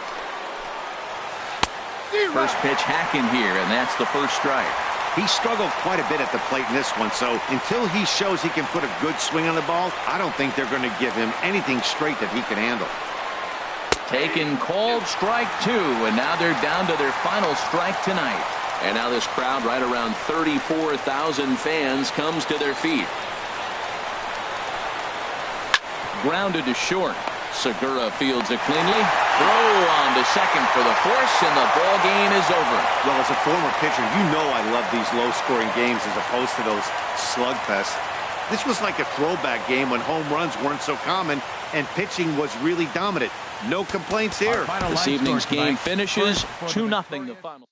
First pitch hacking here, and that's the first strike. He struggled quite a bit at the plate in this one, so until he shows he can put a good swing on the ball, I don't think they're going to give him anything straight that he can handle. Taken, called strike 2, and now they're down to their final strike tonight. And now this crowd, right around 34,000 fans, comes to their feet. Grounded to short. Segura fields it cleanly. Throw on to second for the force, and the ball game is over. Well, as a former pitcher, you know I love these low-scoring games as opposed to those slugfests. This was like a throwback game when home runs weren't so common and pitching was really dominant. No complaints here. This evening's game finishes 2-0 the final.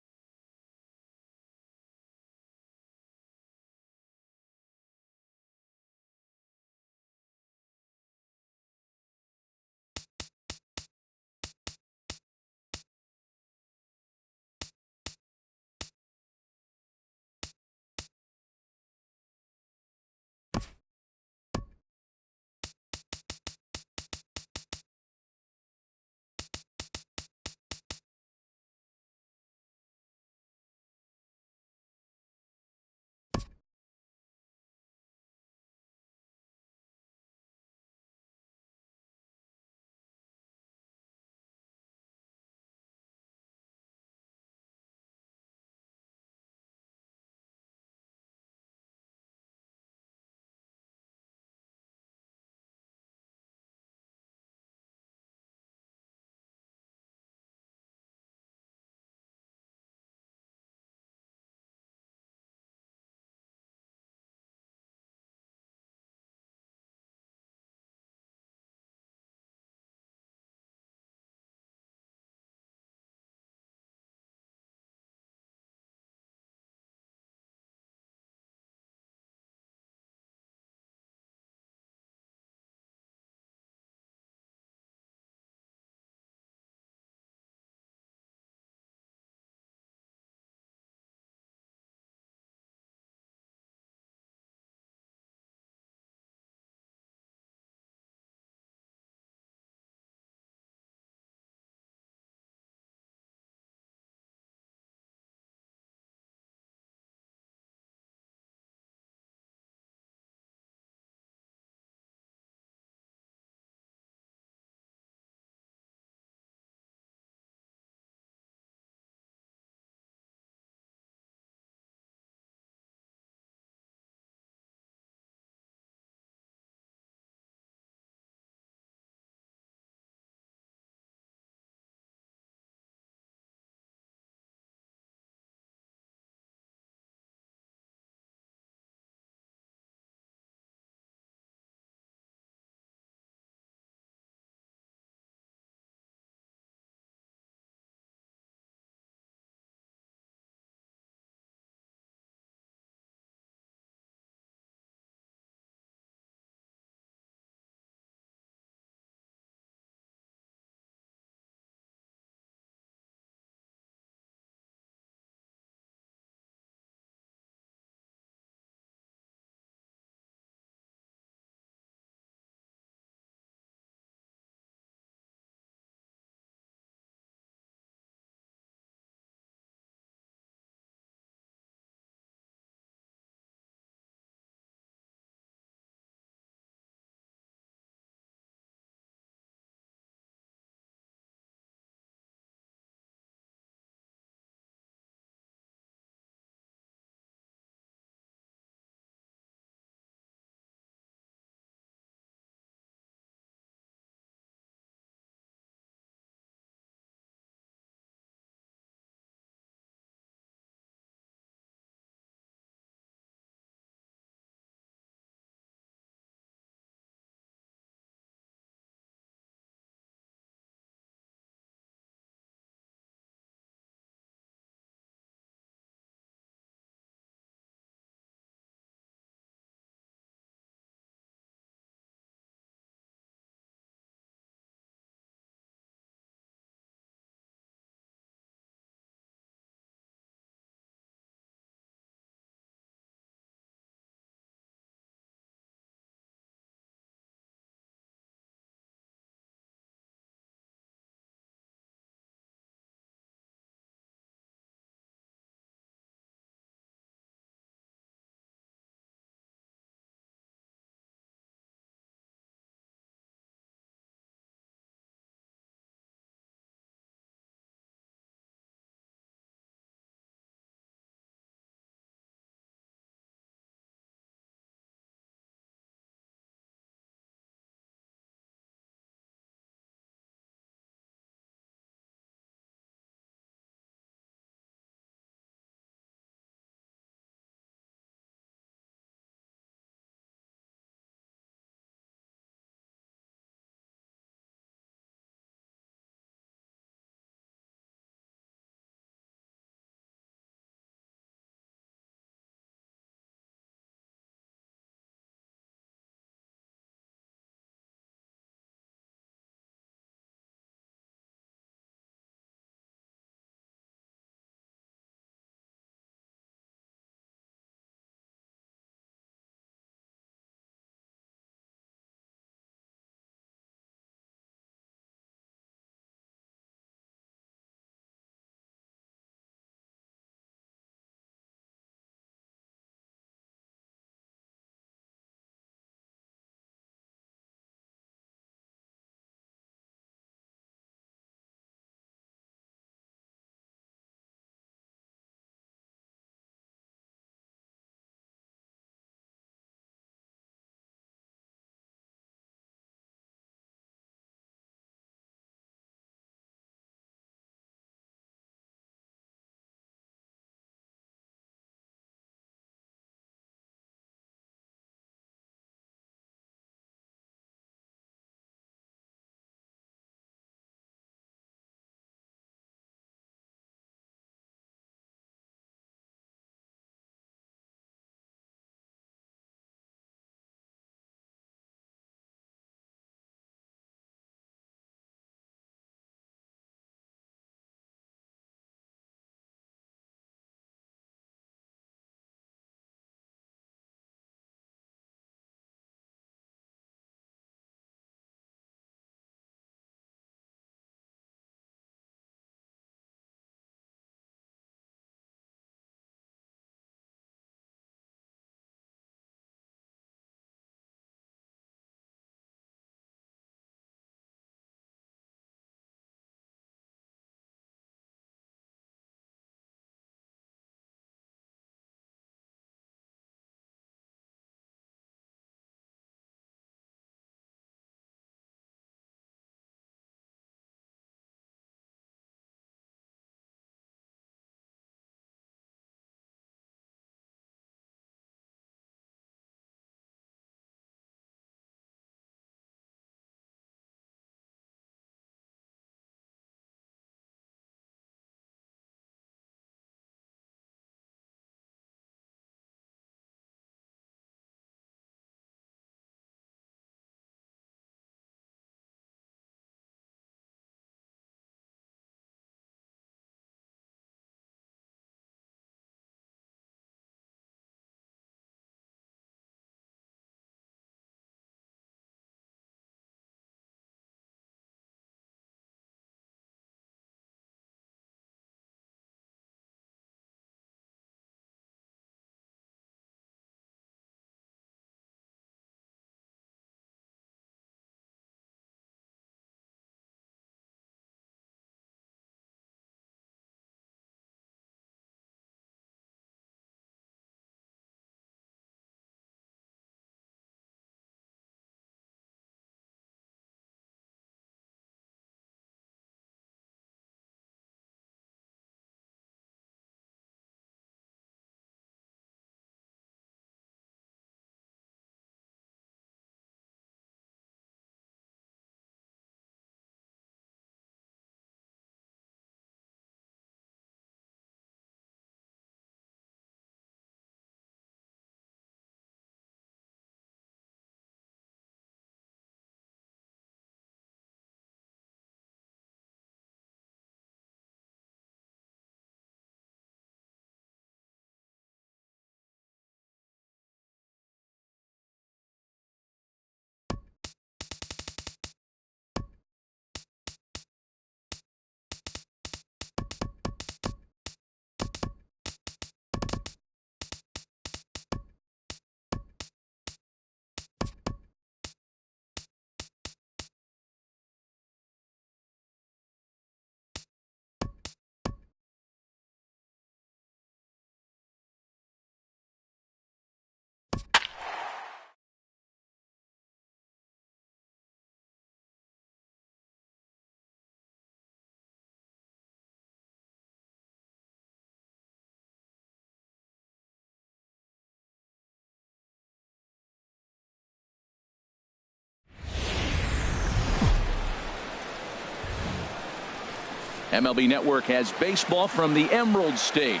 MLB Network has baseball from the Emerald State.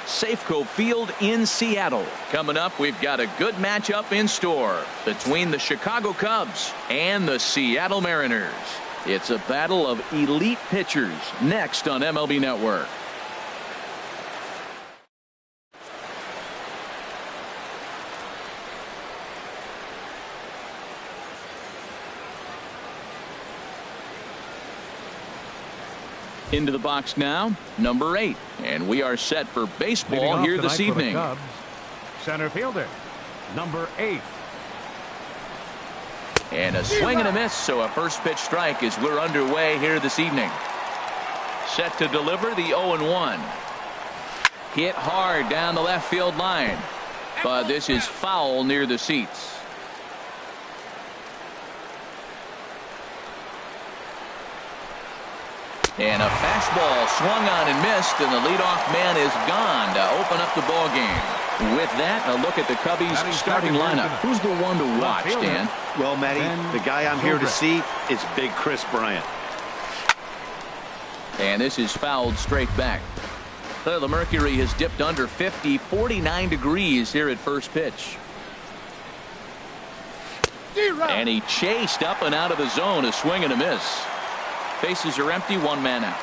Safeco Field in Seattle. Coming up, we've got a good matchup in store between the Chicago Cubs and the Seattle Mariners. It's a battle of elite pitchers next on MLB Network. Into the box now, number 8. And we are set for baseball here this evening. Cubs, center fielder, number 8. And a swing and a miss, so a first pitch strike as we're underway here this evening. Set to deliver the 0-1. Hit hard down the left field line. But this is foul near the seats. And a fastball swung on and missed, and the leadoff man is gone to open up the ball game. With that, a look at the Cubbies' starting lineup. Who's the one to watch, Dan? Well, Matty, the guy I'm here to see is Big Chris Bryant. And this is fouled straight back. So the mercury has dipped under 50, 49 degrees here at first pitch. And he chased up and out of the zone, a swing and a miss. Bases are empty, one man out.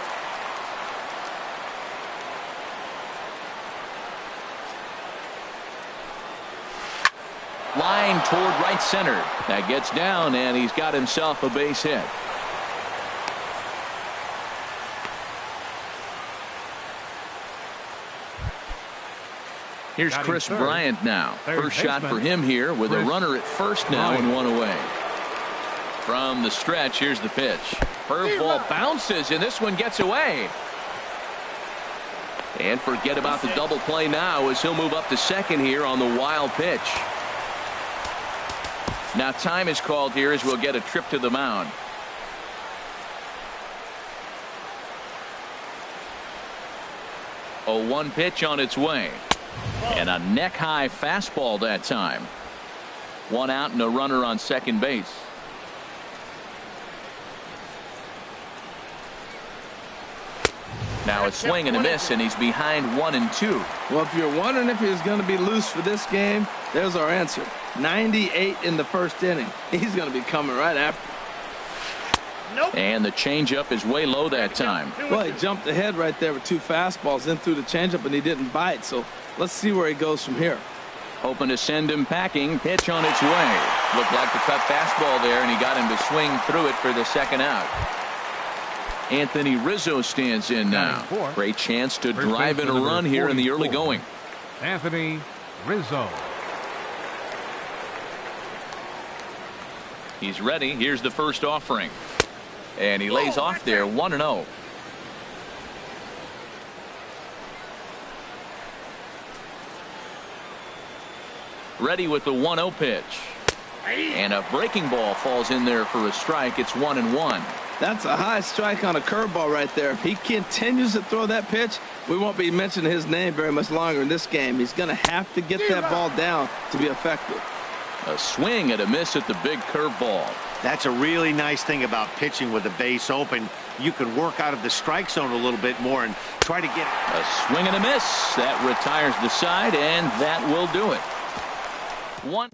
Line toward right center. That gets down, and he's got himself a base hit. Here's Chris Bryant now. First shot for him here with a runner at first now and one away. From the stretch, here's the pitch. Curveball bounces, and this one gets away. And forget about the double play now as he'll move up to second here on the wild pitch. Now time is called here as we'll get a trip to the mound. A 1 pitch on its way. And a neck-high fastball that time. 1 out and a runner on second base. Now a swing and a miss, and he's behind 1 and 2. Well, if you're wondering if he's going to be loose for this game, there's our answer. 98 in the first inning. He's going to be coming right after. Nope. And the changeup is way low that time. Well, he jumped ahead right there with 2 fastballs, then threw the changeup, and he didn't bite. So let's see where he goes from here. Hoping to send him packing. Pitch on its way. Looked like the cut fastball there, and he got him to swing through it for the second out. Anthony Rizzo stands in now. Great chance to drive in a run here in the early going. Anthony Rizzo. He's ready. Here's the first offering. And he lays off there 1-0. Ready with the 1-0 pitch. And a breaking ball falls in there for a strike. It's 1-1. That's a high strike on a curveball right there. If he continues to throw that pitch, we won't be mentioning his name very much longer in this game. He's going to have to get that ball down to be effective. A swing and a miss at the big curveball. That's a really nice thing about pitching with the base open. You can work out of the strike zone a little bit more and try to get a swing and a miss. That retires the side, and that will do it. 1.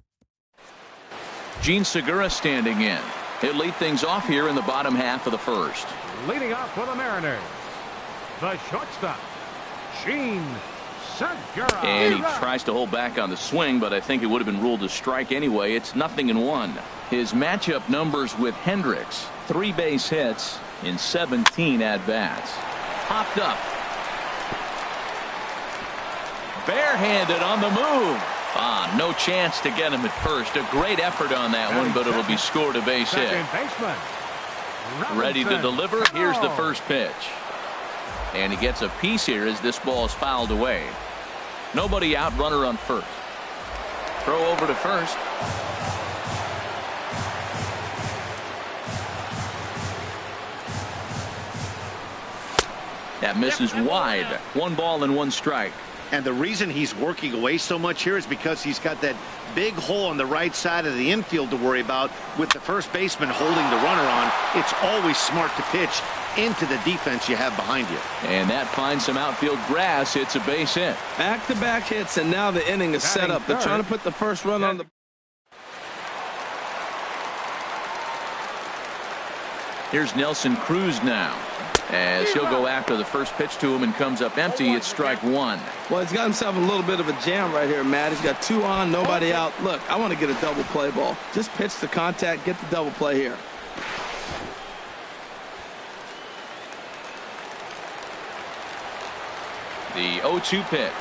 Gene Segura standing in. He'll lead things off here in the bottom half of the first. Leading off for the Mariners, the shortstop, Gene Segura. And he tries to hold back on the swing, but I think it would have been ruled a strike anyway. It's 0-1. His matchup numbers with Hendricks: 3 base hits in 17 at-bats. Popped up. Barehanded on the move. No chance to get him at first. A great effort on that one, but it'll be scored a base hit. Ready to deliver. Here's the first pitch. And he gets a piece here as this ball is fouled away. Nobody out, runner on first. Throw over to first. That misses wide. 1 ball and 1 strike. And the reason he's working away so much here is because he's got that big hole on the right side of the infield to worry about with the first baseman holding the runner on. It's always smart to pitch into the defense you have behind you. And that finds some outfield grass. It's a base hit. Back-to-back hits, and now the inning is set up. They're trying to put the first run on the... Here's Nelson Cruz now, as he'll go after the first pitch to him and comes up empty. It's strike one. Well, he's got himself a little bit of a jam right here, Matt. He's got 2 on, nobody out. Look, I want to get a double play ball. Just pitch the contact, get the double play here. The 0-2 pitch.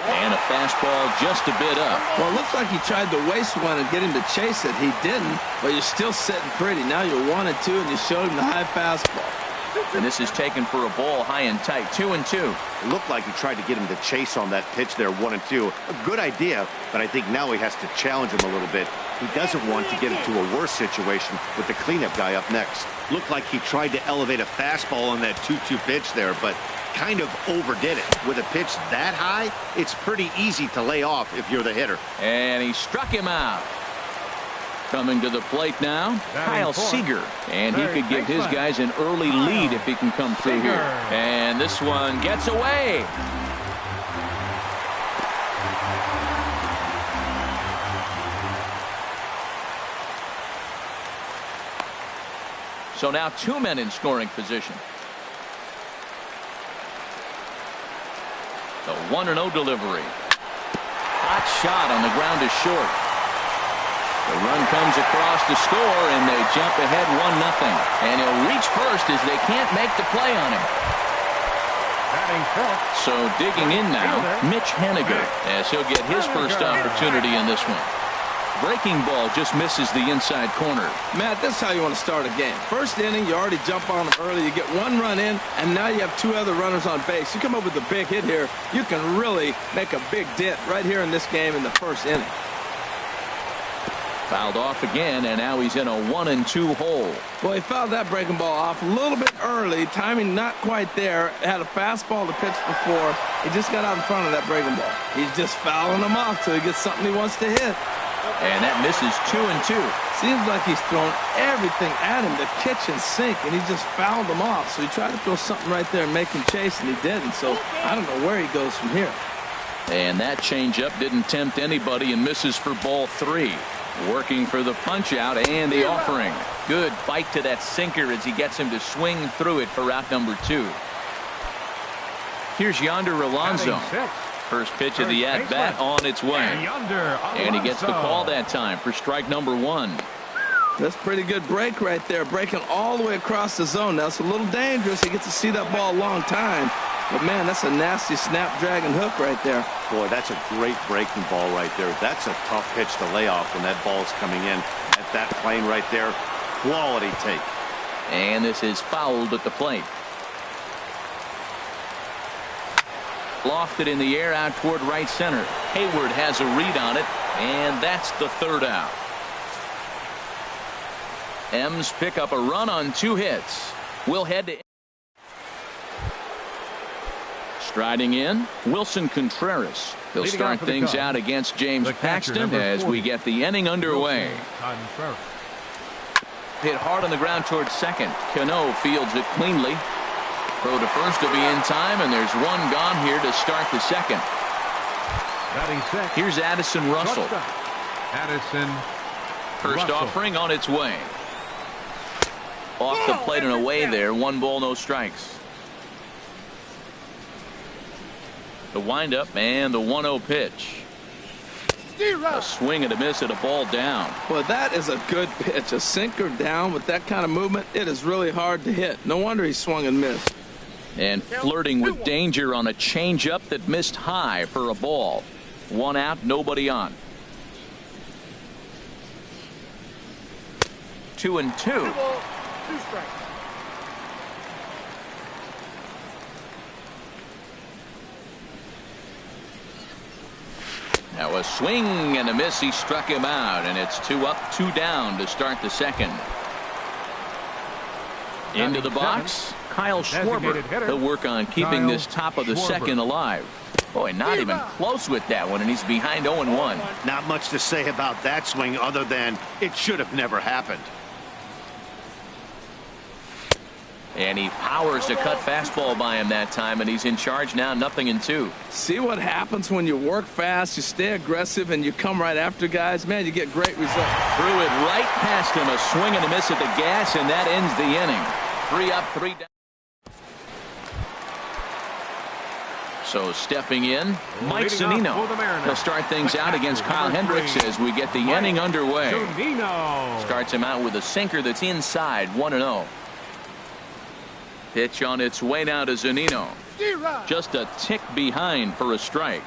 And a fastball just a bit up. Well, it looks like he tried to waste one and get him to chase it. He didn't, but you're still sitting pretty. Now you're 1-2, and you showed him the high fastball. And this is taken for a ball high and tight, 2-2. It looked like he tried to get him to chase on that pitch there, 1-2. A good idea, but I think now he has to challenge him a little bit. He doesn't want to get into a worse situation with the cleanup guy up next. Looked like he tried to elevate a fastball on that 2-2 pitch there, but kind of overdid it. With a pitch that high, it's pretty easy to lay off if you're the hitter. And he struck him out. Coming to the plate now, Kyle Seager. And he could give his guys an early lead if he can come through here. And this one gets away. So now 2 men in scoring position. The 1-0 delivery. Hot shot on the ground is short. The run comes across to score, and they jump ahead 1-0. And he'll reach first as they can't make the play on him. So digging in now, Mitch Haniger, as he'll get his first opportunity in this one. Breaking ball just misses the inside corner. Matt, this is how you want to start a game. First inning, you already jump on them early. You get 1 run in, and now you have 2 other runners on base. You come up with a big hit here, you can really make a big dent right here in this game in the first inning. Fouled off again, and now he's in a 1-2 hole. Well, he fouled that breaking ball off a little bit early. Timing not quite there. Had a fastball to pitch before. He just got out in front of that breaking ball. He's just fouling him off till he gets something he wants to hit. And that misses 2-2. Seems like he's thrown everything at him, the kitchen sink, and he just fouled him off. So he tried to throw something right there and make him chase, and he didn't. So I don't know where he goes from here. And that changeup didn't tempt anybody and misses for ball 3. Working for the punch out and the offering. Good bite to that sinker as he gets him to swing through it for out number 2. Here's Yonder Alonso. First pitch of the at-bat on its way. And he gets the call that time for strike number 1. That's pretty good break right there. Breaking all the way across the zone. Now, it's a little dangerous. He gets to see that ball a long time. But, man, that's a nasty snap-dragon hook right there. Boy, that's a great breaking ball right there. That's a tough pitch to lay off when that ball's coming in at that plane right there. Quality take. And this is fouled at the plate. Lofted in the air out toward right center. Hayward has a read on it, and that's the 3rd out. M's pick up a run on 2 hits. We'll head to... Striding in, Wilson Contreras. He'll start things out against James Paxton as we get the inning underway. Hit hard on the ground towards second. Cano fields it cleanly. Throw to first to be in time, and there's 1 gone here to start the second. Here's Addison Russell. First offering on its way. Off the plate and away there. 1 ball, no strikes. The windup and the 1-0 pitch. A swing and a miss and a ball down. Well, that is a good pitch. A sinker down with that kind of movement, it is really hard to hit. No wonder he swung and missed. And flirting with danger on a changeup that missed high for a ball. 1 out, nobody on. 2-2. 2 strikes. Now a swing and a miss. He struck him out, and it's 2 up, 2 down to start the second. Into the box, Kyle Schwarber. He'll work on keeping this top of the second alive. Boy, not even close with that one, and he's behind 0-1. Not much to say about that swing other than it should have never happened. And he powers the cut fastball by him that time, and he's in charge now, 0-2. See what happens when you work fast, you stay aggressive, and you come right after guys? Man, you get great results. Threw it right past him, a swing and a miss at the gas, and that ends the inning. 3 up, 3 down. So stepping in, Mike Zunino. He'll start things out against Kyle Hendricks as we get the inning underway. Starts him out with a sinker that's inside, 1-0. Pitch on its way now to Zunino. Just a tick behind for a strike.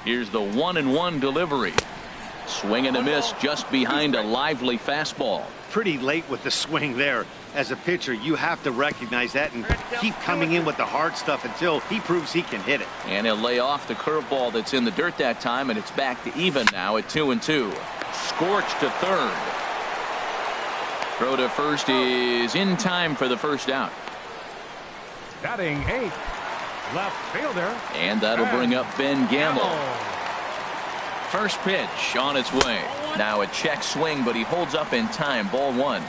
Here's the 1-1 delivery. Swing and a miss just behind a lively fastball. Pretty late with the swing there. As a pitcher, you have to recognize that and keep coming in with the hard stuff until he proves he can hit it. And he'll lay off the curveball that's in the dirt that time, and it's back to even now at 2-2. Scorched to third. Throw to first is in time for the first out. Batting 8th, left fielder. And that'll bring up Ben Gamble. First pitch on its way. Now a check swing, but he holds up in time. Ball 1.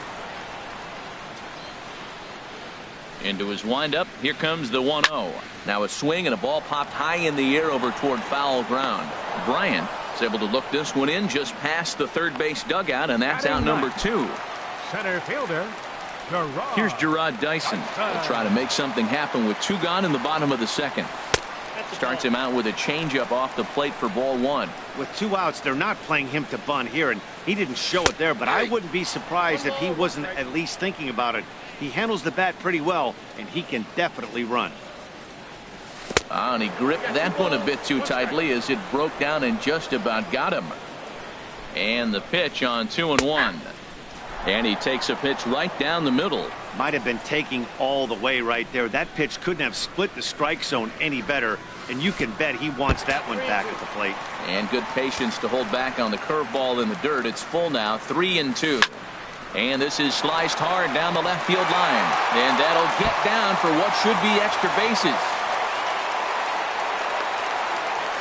Into his windup. Here comes the 1-0. Now a swing and a ball popped high in the air over toward foul ground. Bryant is able to look this one in just past the third base dugout, and that's out number 2. Center fielder. Here's Gerard Dyson. He'll try to make something happen with 2 gone in the bottom of the second. Starts him out with a changeup off the plate for ball 1. With 2 outs, they're not playing him to bunt here, and he didn't show it there, but I wouldn't be surprised if he wasn't at least thinking about it. He handles the bat pretty well, and he can definitely run. And he gripped that one a bit too tightly as it broke down and just about got him. And the pitch on 2-1. And he takes a pitch right down the middle. Might have been taking all the way right there. That pitch couldn't have split the strike zone any better, and you can bet he wants that one back at the plate. And good patience to hold back on the curveball in the dirt. It's full now, 3-2. And this is sliced hard down the left field line. And that'll get down for what should be extra bases.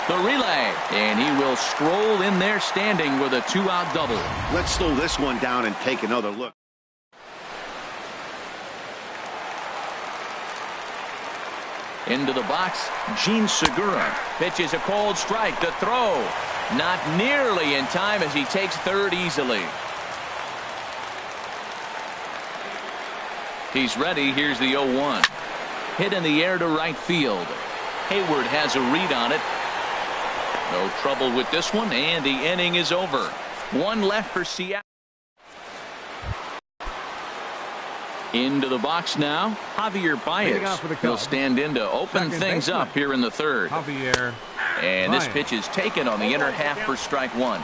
The relay. And he will stroll in there standing with a 2-out double. Let's slow this one down and take another look. Into the box, Gene Segura pitches a cold strike. The throw not nearly in time as he takes third easily. He's ready. Here's the 0-1. Hit in the air to right field. Hayward has a read on it. No trouble with this one, and the inning is over. 1 left for Seattle. Into the box now, Javier Baez. He'll stand in to open things up here in the third. Javier. And this pitch is taken on the inner half for strike 1.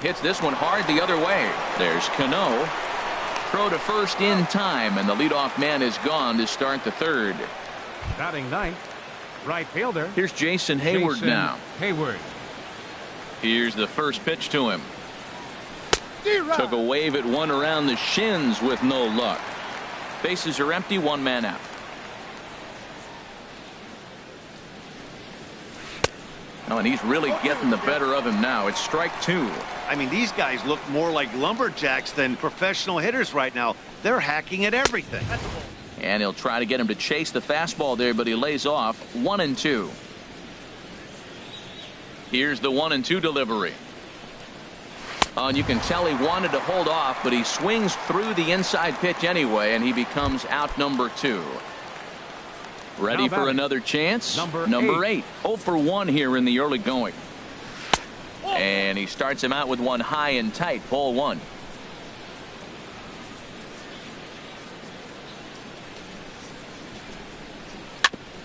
Hits this one hard the other way. There's Cano. Throw to first in time, and the leadoff man is gone to start the third. Batting 9th, right fielder. Here's Jason Hayward now. Hayward. Here's the first pitch to him. Took a wave at one around the shins with no luck. Bases are empty, 1 man out. Oh, and he's really getting the better of him now. It's strike 2. I mean, these guys look more like lumberjacks than professional hitters right now. They're hacking at everything. And he'll try to get him to chase the fastball there, but he lays off. 1-2. Here's the 1-2 delivery. And you can tell he wanted to hold off, but he swings through the inside pitch anyway, and he becomes out number 2. Ready for another chance? Number 8. 0 for 1 here in the early going. And he starts him out with one high and tight. Ball 1.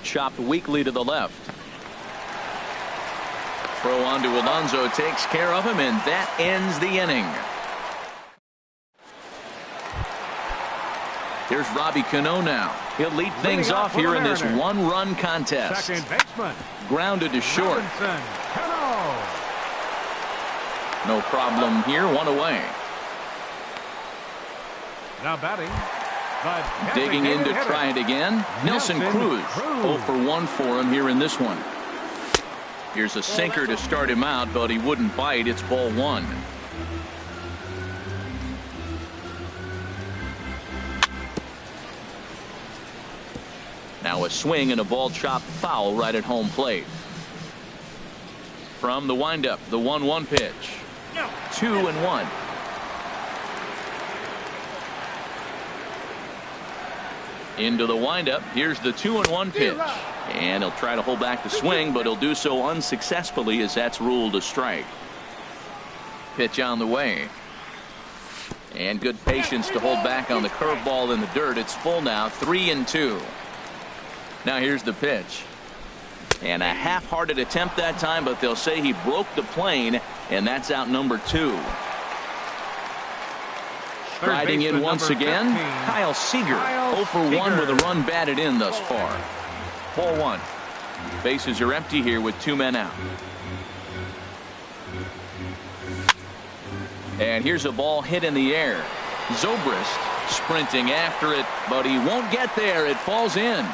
Chopped weakly to the left. Throw on to Alonso takes care of him, and that ends the inning. Here's Robbie Cano now. He'll lead things off here in this 1-run contest. Second baseman. Grounded to short. No problem here. 1 away. Now batting. Digging in to try it again. Nelson Cruz. 0 for 1 for him here in this one. Here's a sinker to start him out, but he wouldn't bite. It's ball one. Now a swing and a ball chopped foul right at home plate. From the windup, the 1-1 pitch. 2-1. Into the windup. Here's the 2-1 pitch. And he'll try to hold back the swing, but he'll do so unsuccessfully as that's ruled a strike. Pitch on the way. And good patience to hold back on the curveball in the dirt. It's full now, 3-2. Now here's the pitch. And a half-hearted attempt that time, but they'll say he broke the plane, and that's out number 2. Striding in once again, Kyle Seager, 0 for 1 with a run batted in thus far. Ball one. Bases are empty here with 2 men out. And here's a ball hit in the air. Zobrist sprinting after it, but he won't get there. It falls in.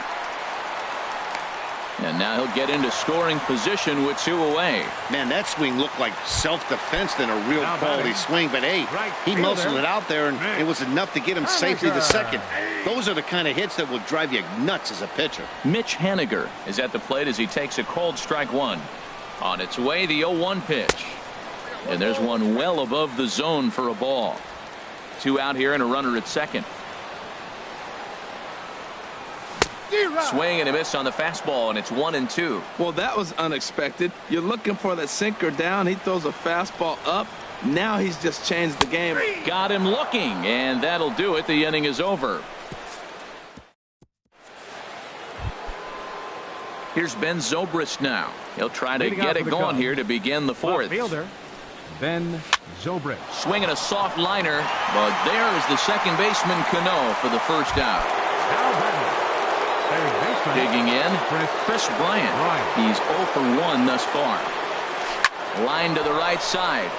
And now he'll get into scoring position with 2 away. Man, that swing looked like self-defense than a real quality swing. But, hey, he muscled it out there, and it was enough to get him safely to second. Those are the kind of hits that will drive you nuts as a pitcher. Mitch Haniger is at the plate as he takes a cold strike one. On its way, the 0-1 pitch. And there's one well above the zone for a ball. 2 out here and a runner at second. Swing and a miss on the fastball, and it's 1-2. Well, that was unexpected. You're looking for that sinker down. He throws a fastball up. Now he's just changed the game. Got him looking, and that'll do it. The inning is over. Here's Ben Zobrist now. He'll try to get it going here to begin the 4th. Fielder Ben Zobrist. Swinging a soft liner, but there is the second baseman Cano for the first out. Digging in, Chris Bryant. He's 0 for 1 thus far. Line to the right side,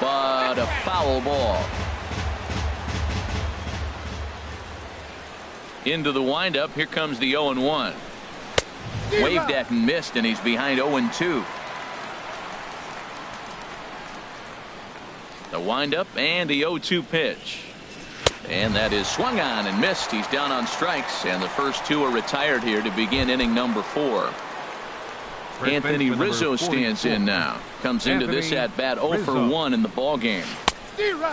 but a foul ball. Into the windup. Here comes the 0-1. Waved at and missed, and he's behind 0-2. The windup and the 0-2 pitch. And that is swung on and missed. He's down on strikes, and the first 2 are retired here to begin inning number 4. Anthony Rizzo stands in now. Comes into this at bat 0 for 1 in the ball game.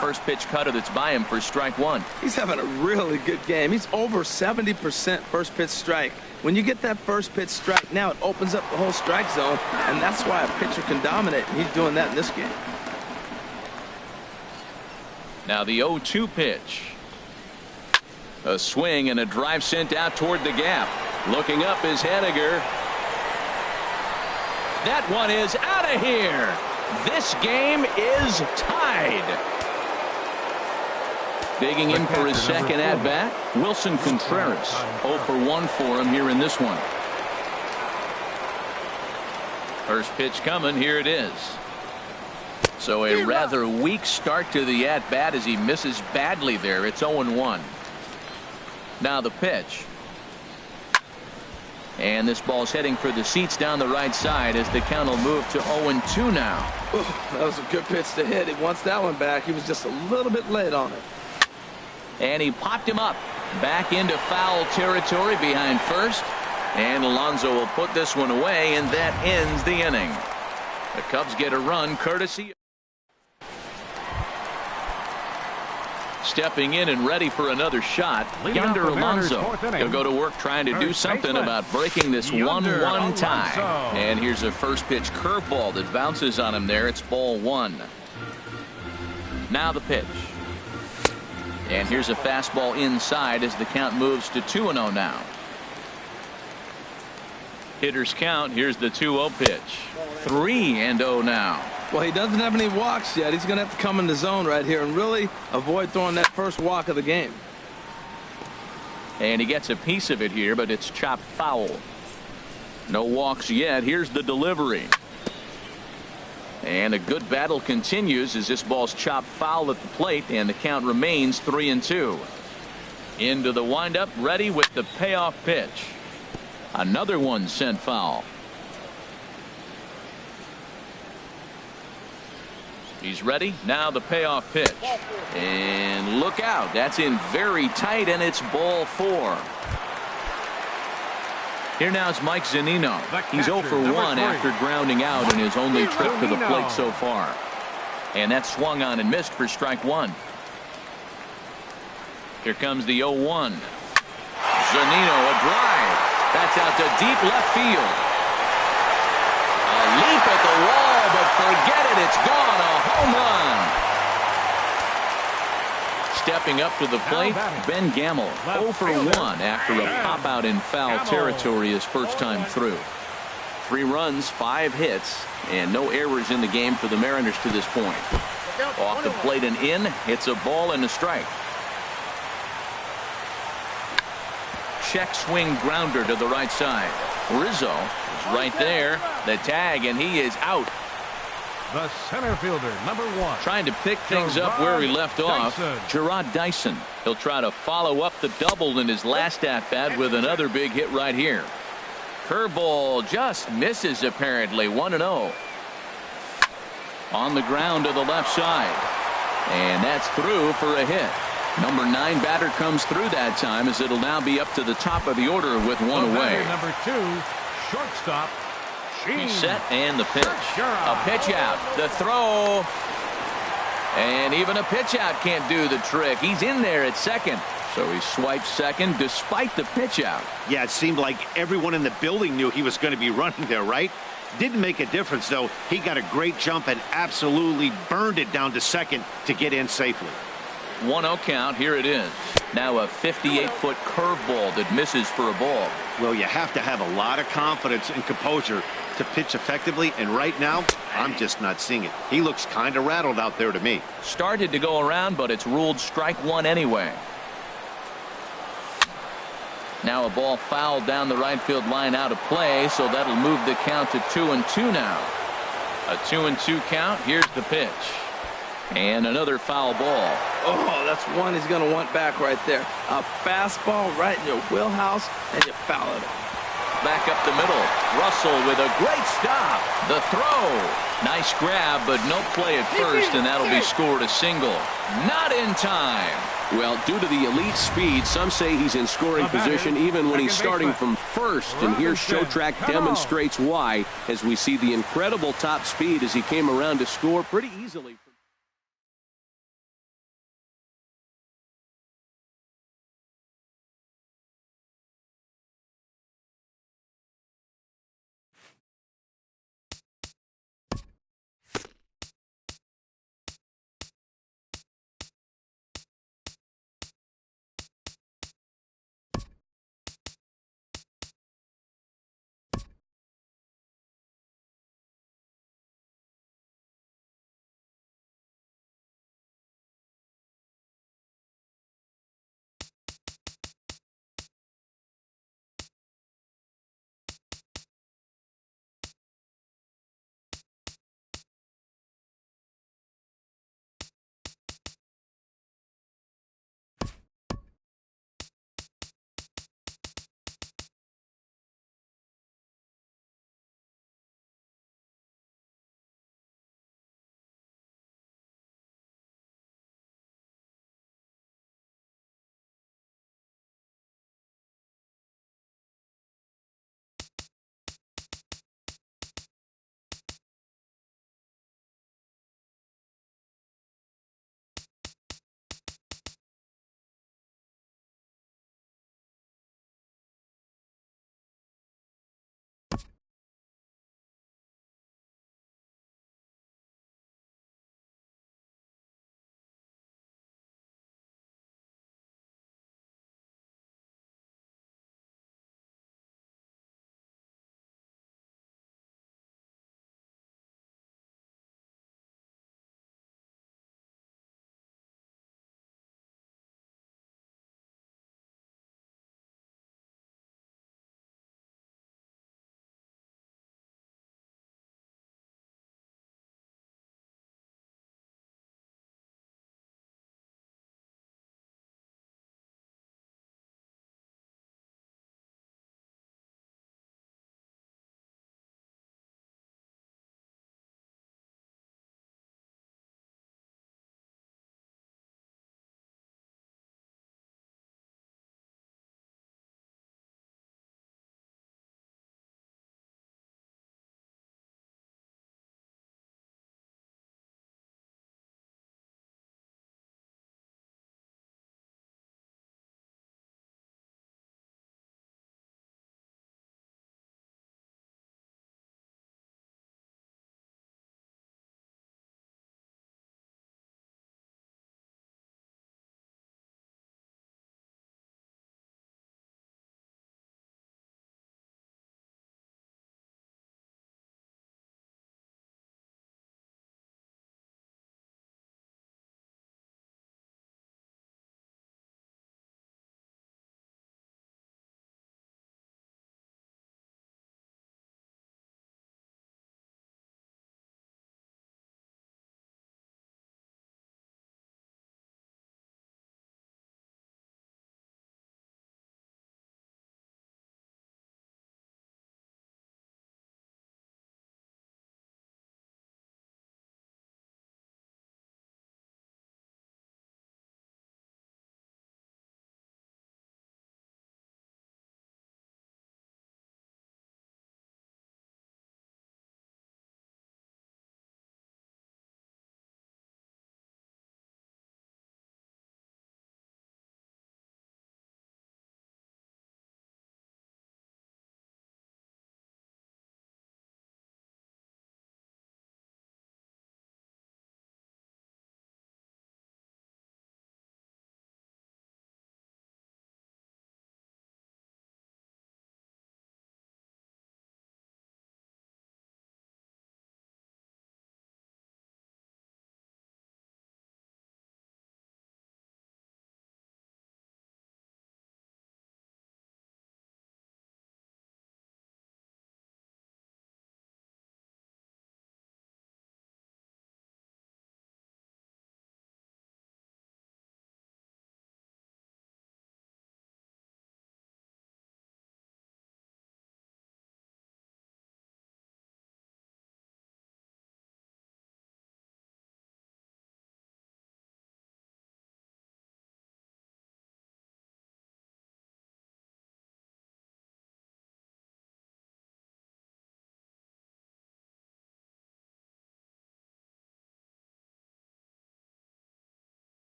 First pitch cutter that's by him for strike 1. He's having a really good game. He's over 70% first pitch strike. When you get that first pitch strike, now it opens up the whole strike zone, and that's why a pitcher can dominate. And he's doing that in this game. Now the 0-2 pitch. A swing and a drive sent out toward the gap. Looking up is Haniger. That one is out of here. This game is tied. Digging in for his second at bat, Wilson Contreras. 0 for 1 for him here in this one. First pitch coming. Here it is. So a rather weak start to the at bat as he misses badly there. It's 0-1. Now the pitch. And this ball's heading for the seats down the right side as the count will move to 0-2 now. That was a good pitch to hit. He wants that one back. He was just a little bit late on it. And he popped him up. Back into foul territory behind first. And Alonso will put this one away, and that ends the inning. The Cubs get a run courtesy. Stepping in and ready for another shot, Yonder Alonso. He'll go to work trying to do something about breaking this 1-1 tie. And here's a first pitch curveball that bounces on him there. It's ball 1. Now the pitch. And here's a fastball inside as the count moves to 2-0 now. Hitters count. Here's the 2-0 pitch. 3-0 now. Well, he doesn't have any walks yet. He's going to have to come in the zone right here and really avoid throwing that first walk of the game. And he gets a piece of it here, but it's chopped foul. No walks yet. Here's the delivery. And a good battle continues as this ball's chopped foul at the plate, and the count remains 3-2. Into the windup, ready with the payoff pitch. Another one sent foul. He's ready. Now the payoff pitch. And look out. That's in very tight, and it's ball 4. Here now is Mike Zunino. He's 0 for 1 after grounding out in his only trip to the plate so far. And that swung on and missed for strike 1. Here comes the 0-1. Zunino, a drive. That's out to deep left field. A leap at the wall, but forget it. It's gone. A home run. Stepping up to the plate, Ben Gamble, 0 for 1 after a pop-out in foul territory his first time through. 3 runs, 5 hits, and no errors in the game for the Mariners to this point. Off the plate and in, it's a ball and a strike. Check swing grounder to the right side. Rizzo is right there. The tag, and he is out. The center fielder, number 1. Trying to pick things up where he left off. Gerard Dyson. He'll try to follow up the double in his last at-bat with another big hit right here. Curveball just misses apparently. 1-0. On the ground to the left side. And that's through for a hit. Number 9 batter comes through that time, as it'll now be up to the top of the order with 1 away. Number 2, shortstop. He's set, and the pitch. A pitch out. The throw. And even a pitch out can't do the trick. He's in there at second. So he swipes second despite the pitch out. Yeah, it seemed like everyone in the building knew he was going to be running there, right? Didn't make a difference, though. He got a great jump and absolutely burned it down to second to get in safely. 1-0 count. Here it is. Now a 58-foot curveball that misses for a ball. Well, you have to have a lot of confidence and composure to pitch effectively, and right now I'm just not seeing it. He looks kind of rattled out there to me. Started to go around, but it's ruled strike 1 anyway. Now a ball fouled down the right field line, out of play, so that'll move the count to 2-2 now. A 2-2 count. Here's the pitch. And another foul ball. Oh, that's one he's going to want back right there. A fastball right in your wheelhouse, and you foul it. Back up the middle. Russell with a great stop. The throw. Nice grab, but no play at first, and that'll be scored a single. Not in time. Well, due to the elite speed, some say he's in scoring position even when he's starting from first. And here Showtrack demonstrates why, as we see the incredible top speed as he came around to score pretty easily.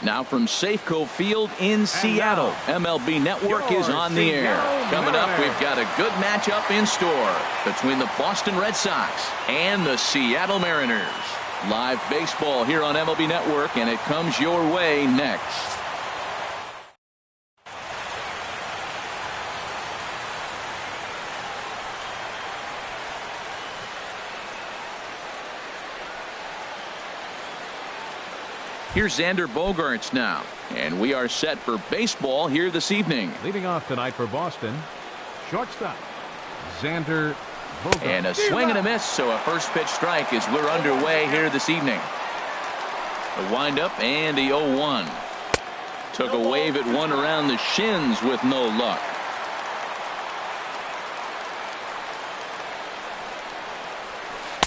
Now from Safeco Field in Seattle, MLB Network is on the air. Coming up, we've got a good matchup in store between the Boston Red Sox and the Seattle Mariners. Live baseball here on MLB Network, and it comes your way next. Here's Xander Bogaerts now, and we are set for baseball here this evening. Leading off tonight for Boston, shortstop Xander Bogaerts. And a swing and a miss, so a first pitch strike as we're underway here this evening. A windup and the 0-1. Took a wave at one around the shins with no luck.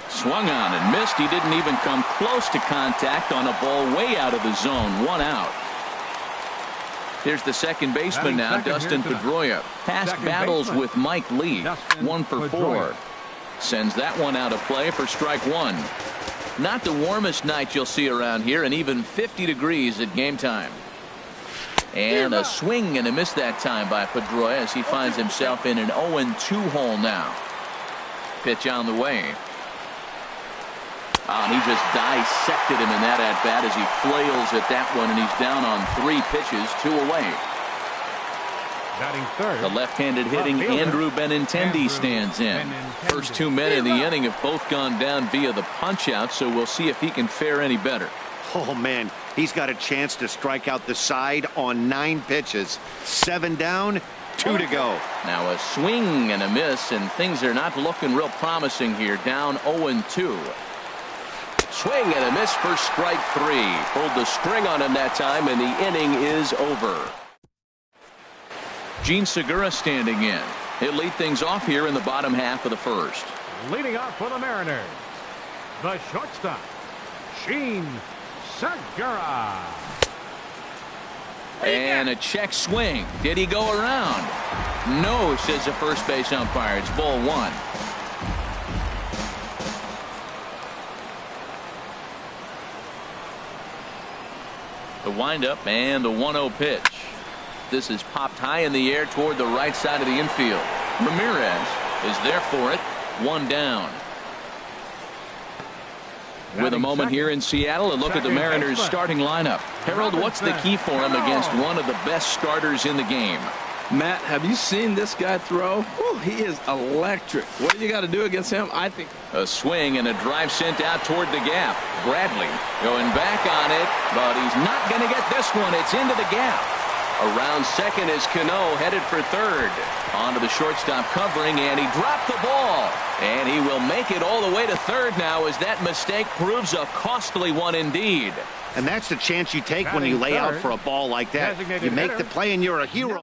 Swung on and missed. He didn't even come close to contact on a ball way out of the zone. 1 out. Here's the second baseman now, Dustin Pedroia. Past battles with Mike Lee. 1 for 4. Sends that one out of play for strike 1. Not the warmest night you'll see around here, and even 50 degrees at game time. And a swing and a miss that time by Pedroia as he finds himself in an 0-2 hole now. Pitch on the way. And he just dissected him in that at-bat as he flails at that one, and he's down on 3 pitches, 2 away. Batting third, the left-handed hitting Andrew Benintendi stands in. First 2 men in the inning have both gone down via the punch-out, so we'll see if he can fare any better. Oh, man, he's got a chance to strike out the side on 9 pitches. 7 down, 2 to go. Now a swing and a miss, and things are not looking real promising here. Down 0-2. Swing and a miss for strike 3. Pulled the string on him that time, and the inning is over. Gene Segura standing in. He'll lead things off here in the bottom half of the first. Leading off for the Mariners, the shortstop, Gene Segura. And a check swing. Did he go around? No, says the first base umpire. It's ball 1. The windup and the 1-0 pitch. This is popped high in the air toward the right side of the infield. Ramirez is there for it. 1 down. With a moment here in Seattle, a look at the Mariners starting lineup. Harold, what's the key for him against one of the best starters in the game? Matt, have you seen this guy throw? Whew, he is electric. What do you got to do against him? I think a swing and a drive sent out toward the gap. Bradley going back on it, but he's not going to get this one. It's into the gap. Around second is Cano, headed for third. Onto the shortstop covering, and he dropped the ball. And he will make it all the way to third now, as that mistake proves a costly one indeed. And that's the chance you take when you lay out for a ball like that. You make the play and you're a hero.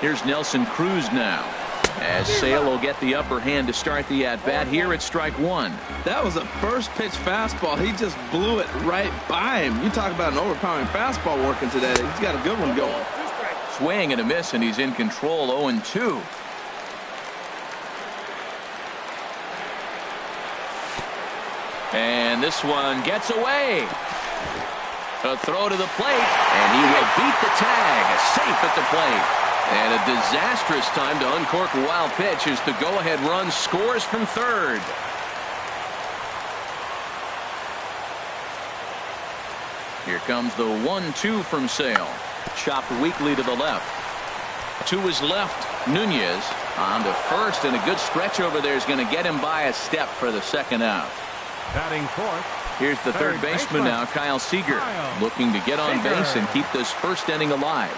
Here's Nelson Cruz now, as Sale will get the upper hand to start the at-bat here at strike 1. that was a first pitch fastball. He just blew it right by him. You talk about an overpowering fastball working today. He's got a good one going. Swing and a miss, and he's in control. 0-2. And this one gets away. A throw to the plate, and he will beat the tag. Safe at the plate. And a disastrous time to uncork a wild pitch as the go-ahead run scores from third. Here comes the 1-2 from Sale. Chopped weakly to the left. To his left, Nunez on to first, and a good stretch over there is going to get him by a step for the second out. Batting fourth. Here's the third baseman now, Kyle Seager, looking to get on base and keep this first inning alive.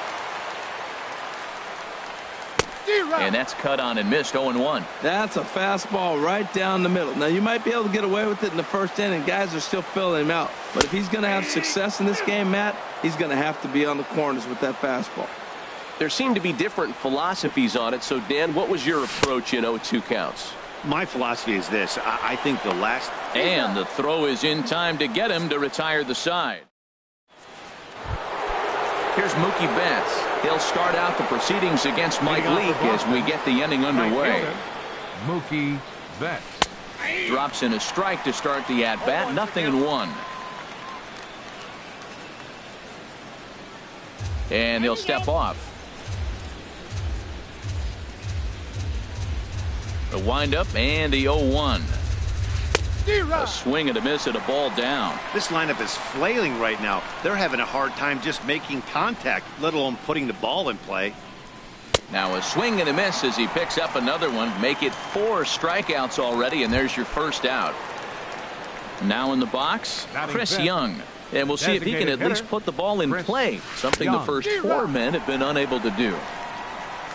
And that's cut on and missed. 0-1. That's a fastball right down the middle. Now, you might be able to get away with it in the first inning. Guys are still filling him out. But if he's going to have success in this game, Matt, he's going to have to be on the corners with that fastball. There seem to be different philosophies on it. So, Dan, what was your approach in 0-2 counts? My philosophy is this. I think the last... And the throw is in time to get him to retire the side. Here's Mookie Betts. He'll start out the proceedings against Mike Leake as we get the inning underway. Mookie Betts. Drops in a strike to start the at-bat. 0-1. And he'll step off. The windup and the 0-1. A swing and a miss and a ball down. This lineup is flailing right now. They're having a hard time just making contact, let alone putting the ball in play. Now a swing and a miss as he picks up another one. Make it 4 strikeouts already, and there's your first out. Now in the box, Chris Young. And we'll see if he can at least put the ball in play, something the first 4 men have been unable to do.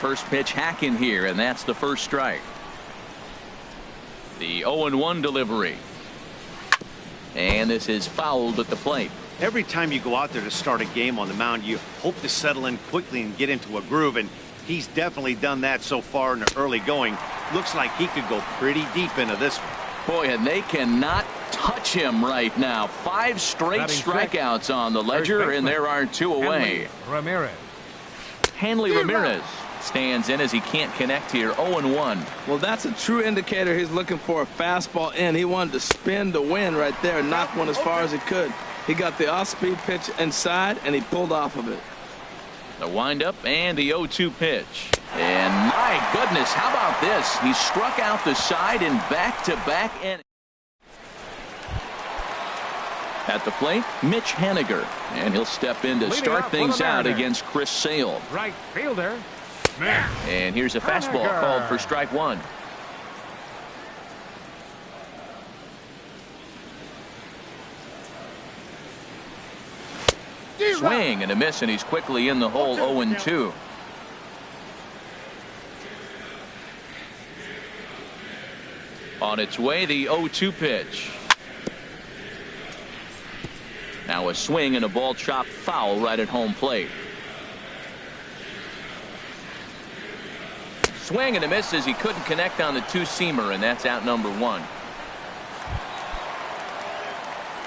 First pitch hack in here, and that's the first strike. The 0-1 delivery. And this is fouled at the plate. Every time you go out there to start a game on the mound, you hope to settle in quickly and get into a groove, and he's definitely done that so far in the early going. Looks like he could go pretty deep into this one. Boy, and they cannot touch him right now. 5 straight strikeouts on the ledger, and there are 2 away. Hanley Ramirez stands in as he can't connect here. 0-1. Well, that's a true indicator. He's looking for a fastball in. He wanted to spin the wind right there and knock one as far as he could. He got the off-speed pitch inside, and he pulled off of it. The windup and the 0-2 pitch. And my goodness, how about this? He struck out the side in back-to-back innings. At the plate, Mitch Haniger. And he'll step in to start things out against Chris Sale. Right fielder. And here's a fastball called for strike 1. Swing and a miss, and he's quickly in the hole. 0-2. On its way, the 0-2 pitch. Now a swing and a ball chopped foul right at home plate. Swing and a miss as he couldn't connect on the 2-seamer, and that's out number 1.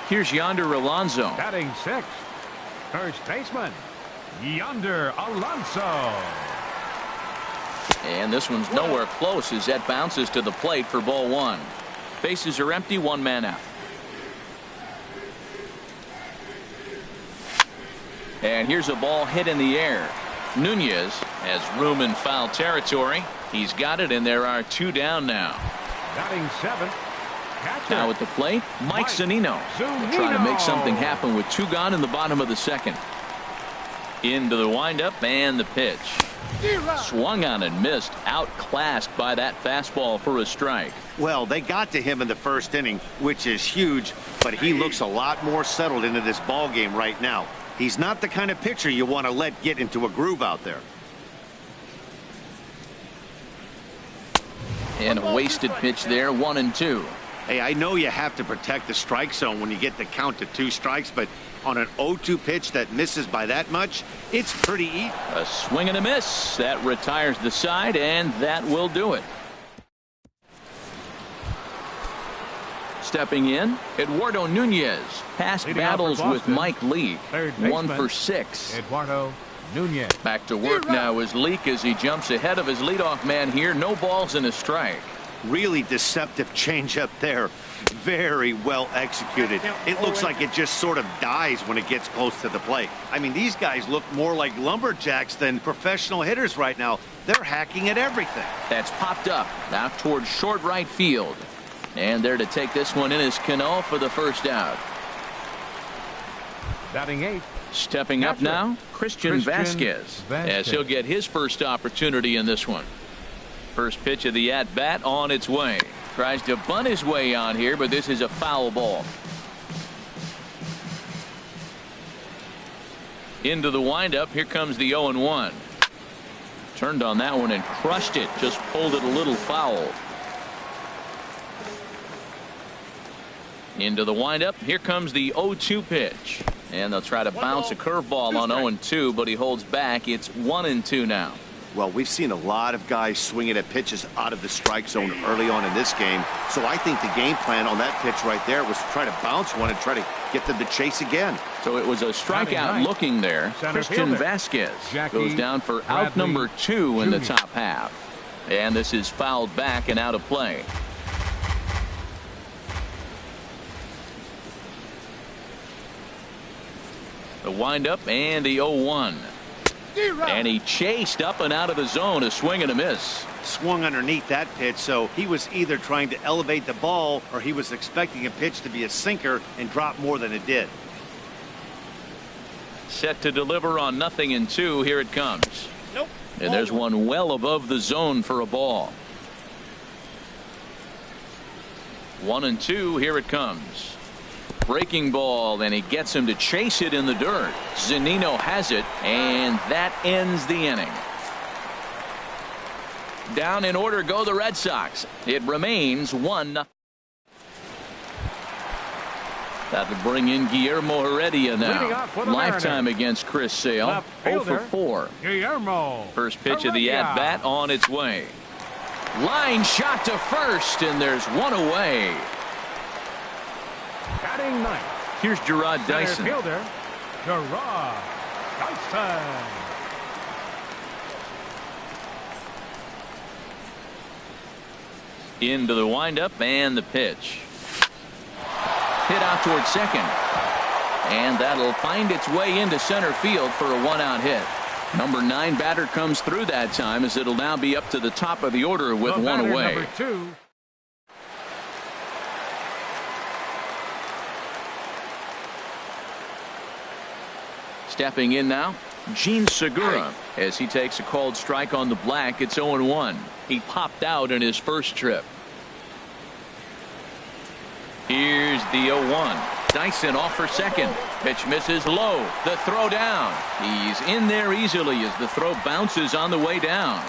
Here's Yonder Alonso. Batting 6th. First baseman, Yonder Alonso. And this one's nowhere close as that bounces to the plate for ball 1. Bases are empty, 1 man out. And here's a ball hit in the air. Nunez has room in foul territory. He's got it, and there are 2 down now. Batting 7th. Now at the plate, Mike Zunino. Trying to make something happen with 2 gone in the bottom of the 2nd. Into the windup and the pitch. Swung on and missed. Outclassed by that fastball for a strike. Well, they got to him in the first inning, which is huge, but he looks a lot more settled into this ball game right now. He's not the kind of pitcher you want to let get into a groove out there. And a wasted pitch there. 1-2. Hey, I know you have to protect the strike zone when you get the count to 2 strikes, but on an 0-2 pitch that misses by that much, it's pretty easy. A swing and a miss. That retires the side, and that will do it. Stepping in, Eduardo Nunez. Past battles with Mike Leake. 1 for 6. Eduardo Nunez. Back to work now is Leake as he jumps ahead of his leadoff man here. No balls and a strike. Really deceptive changeup there. Very well executed. It looks like it just sort of dies when it gets close to the plate. I mean, these guys look more like lumberjacks than professional hitters right now. They're hacking at everything. That's popped up out towards short right field. And there to take this one in is Cano for the first out. Batting 8th. Stepping up now, Christian Vasquez, as he'll get his first opportunity in this one. First pitch of the at-bat on its way. Tries to bunt his way on here, but this is a foul ball. Into the windup. Here comes the 0-1. Turned on that one and crushed it. Just pulled it a little foul. Into the windup. Here comes the 0-2 pitch. And they'll try to bounce a curveball on 0-2, but he holds back. It's 1-2 now. Well, we've seen a lot of guys swinging at pitches out of the strike zone early on in this game. So I think the game plan on that pitch right there was to try to bounce one and try to get them to chase again. So it was a strikeout looking there. Christian Vasquez goes down for out number 2 in the top half. And this is fouled back and out of play. The windup and the 0-1. And he chased up and out of the zone, a swing and a miss. Swung underneath that pitch, so he was either trying to elevate the ball or he was expecting a pitch to be a sinker and drop more than it did. Set to deliver on 0-2. Here it comes. Nope. And there's one well above the zone for a ball. 1-2. Here it comes. Breaking ball, and he gets him to chase it in the dirt. Zunino has it, and that ends the inning. Down in order go the Red Sox. It remains 1-0. That'll bring in Guillermo Heredia now. Lifetime against Chris Sale. 0 for 4. Guillermo. First pitch of the at-bat on its way. Line shot to first, and there's one away. Batting ninth. Here's Gerard Dyson. Fielder, Gerard Dyson. Into the windup and the pitch. Hit out towards second. And that'll find its way into center field for a 1-out hit. Number 9 batter comes through that time, as it'll now be up to the top of the order with one away. Number 2. Stepping in now, Gene Segura, as he takes a called strike on the black. It's 0-1. He popped out in his first trip. Here's the 0-1. Dyson off for second. Pitch misses low. The throw down. He's in there easily as the throw bounces on the way down.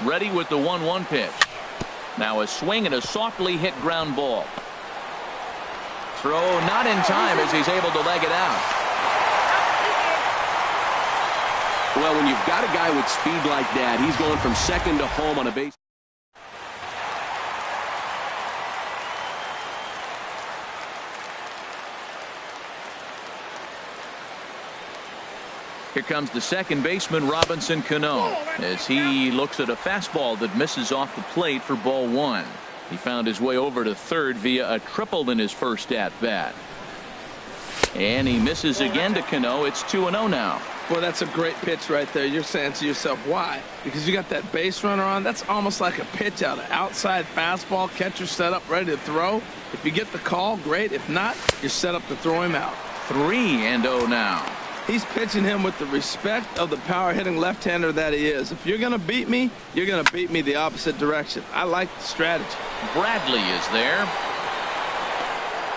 Ready with the 1-1 pitch. Now a swing and a softly hit ground ball. Throw not in time as he's able to leg it out. Well, when you've got a guy with speed like that, he's going from second to home on a base. Here comes the second baseman, Robinson Cano, as he looks at a fastball that misses off the plate for ball 1. He found his way over to third via a triple in his first at-bat. And he misses again to Cano. It's 2-0 now. Well, that's a great pitch right there. You're saying to yourself, why? Because you got that base runner on. That's almost like a pitch out. An outside fastball, catcher set up, ready to throw. If you get the call, great. If not, you're set up to throw him out. 3-0 now. He's pitching him with the respect of the power-hitting left-hander that he is. If you're going to beat me, you're going to beat me the opposite direction. I like the strategy. Bradley is there.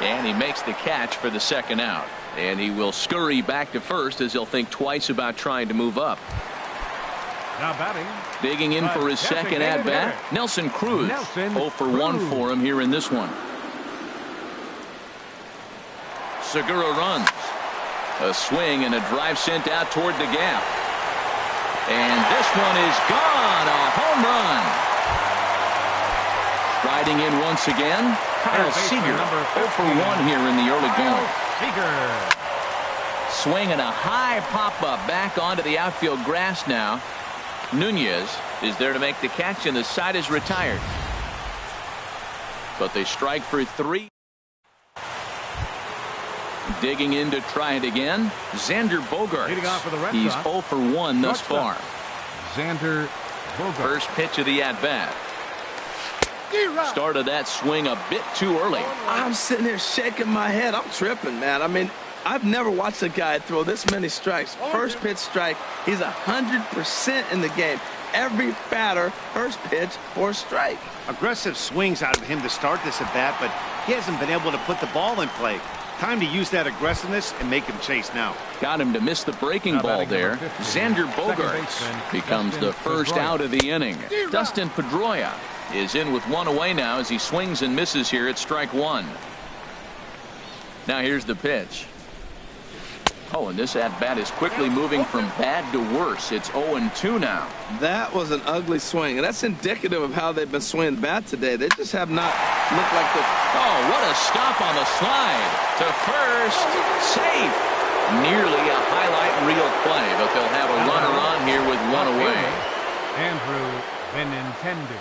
And he makes the catch for the second out. And he will scurry back to first as he'll think twice about trying to move up. Now batting. Digging in for his second at-bat, Nelson Cruz. 0 for 1 for him here in this one. Segura runs. A swing and a drive sent out toward the gap. And this one is gone. A home run. Riding in once again, Kyle Seager. 0 for 1 here in the early going. Swing and a high pop-up back onto the outfield grass now. Nunez is there to make the catch, and the side is retired. But they strike for 3. Digging in to try it again, Xander Bogaerts. He's 0 for 1 thus far. Xander Bogaerts. First pitch of the at-bat. Started that swing a bit too early. I'm sitting here shaking my head. I'm tripping, man. I mean, I've never watched a guy throw this many strikes. First pitch strike, he's 100% in the game. Every batter, first pitch for a strike. Aggressive swings out of him to start this at-bat, but he hasn't been able to put the ball in play. Time to use that aggressiveness and make him chase now. Got him to miss the breaking ball there. Xander Bogaerts becomes the first out of the inning. Dustin Pedroia is in with one away now as he swings and misses here at strike 1. Now here's the pitch. Oh, and this at-bat is quickly moving from bad to worse. It's 0-2 now. That was an ugly swing, and that's indicative of how they've been swinging the bat today. They just have not looked like the... Oh, what a stop on the slide. To first, safe. Nearly a highlight reel play, but they'll have a runner on here with one away. Andrew Benintendi.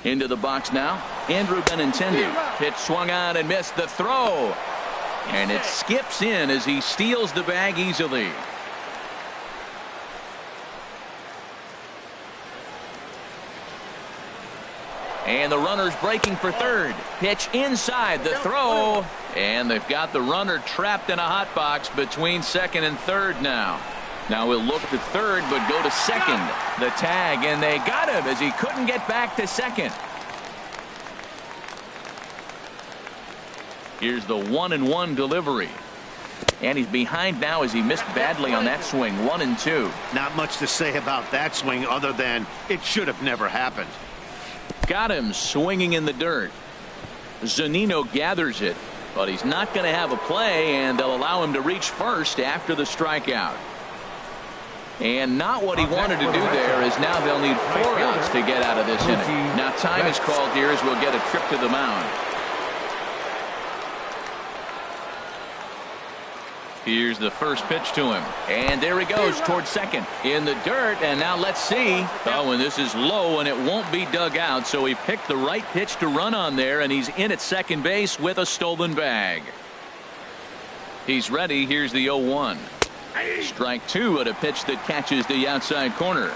Into the box now, Andrew Benintendi. Pitch swung on and missed the throw. And it skips in as he steals the bag easily. And the runner's breaking for third. Pitch inside the throw. And they've got the runner trapped in a hot box between second and third now. Now we'll look to third, but go to second. The tag, and they got him as he couldn't get back to second. Here's the 1-1 delivery. And he's behind now as he missed badly on that swing. 1-2. Not much to say about that swing other than it should have never happened. Got him swinging in the dirt. Zunino gathers it, but he's not going to have a play, and they'll allow him to reach first after the strikeout. And not what he wanted to do there, is now they'll need 4 outs to get out of this inning. Now time is called here as we'll get a trip to the mound. Here's the first pitch to him. And there he goes towards second. In the dirt, and now let's see. Oh, and this is low, and it won't be dug out, so he picked the right pitch to run on there, and he's in at second base with a stolen bag. He's ready. Here's the 0-1. Strike 2 at a pitch that catches the outside corner.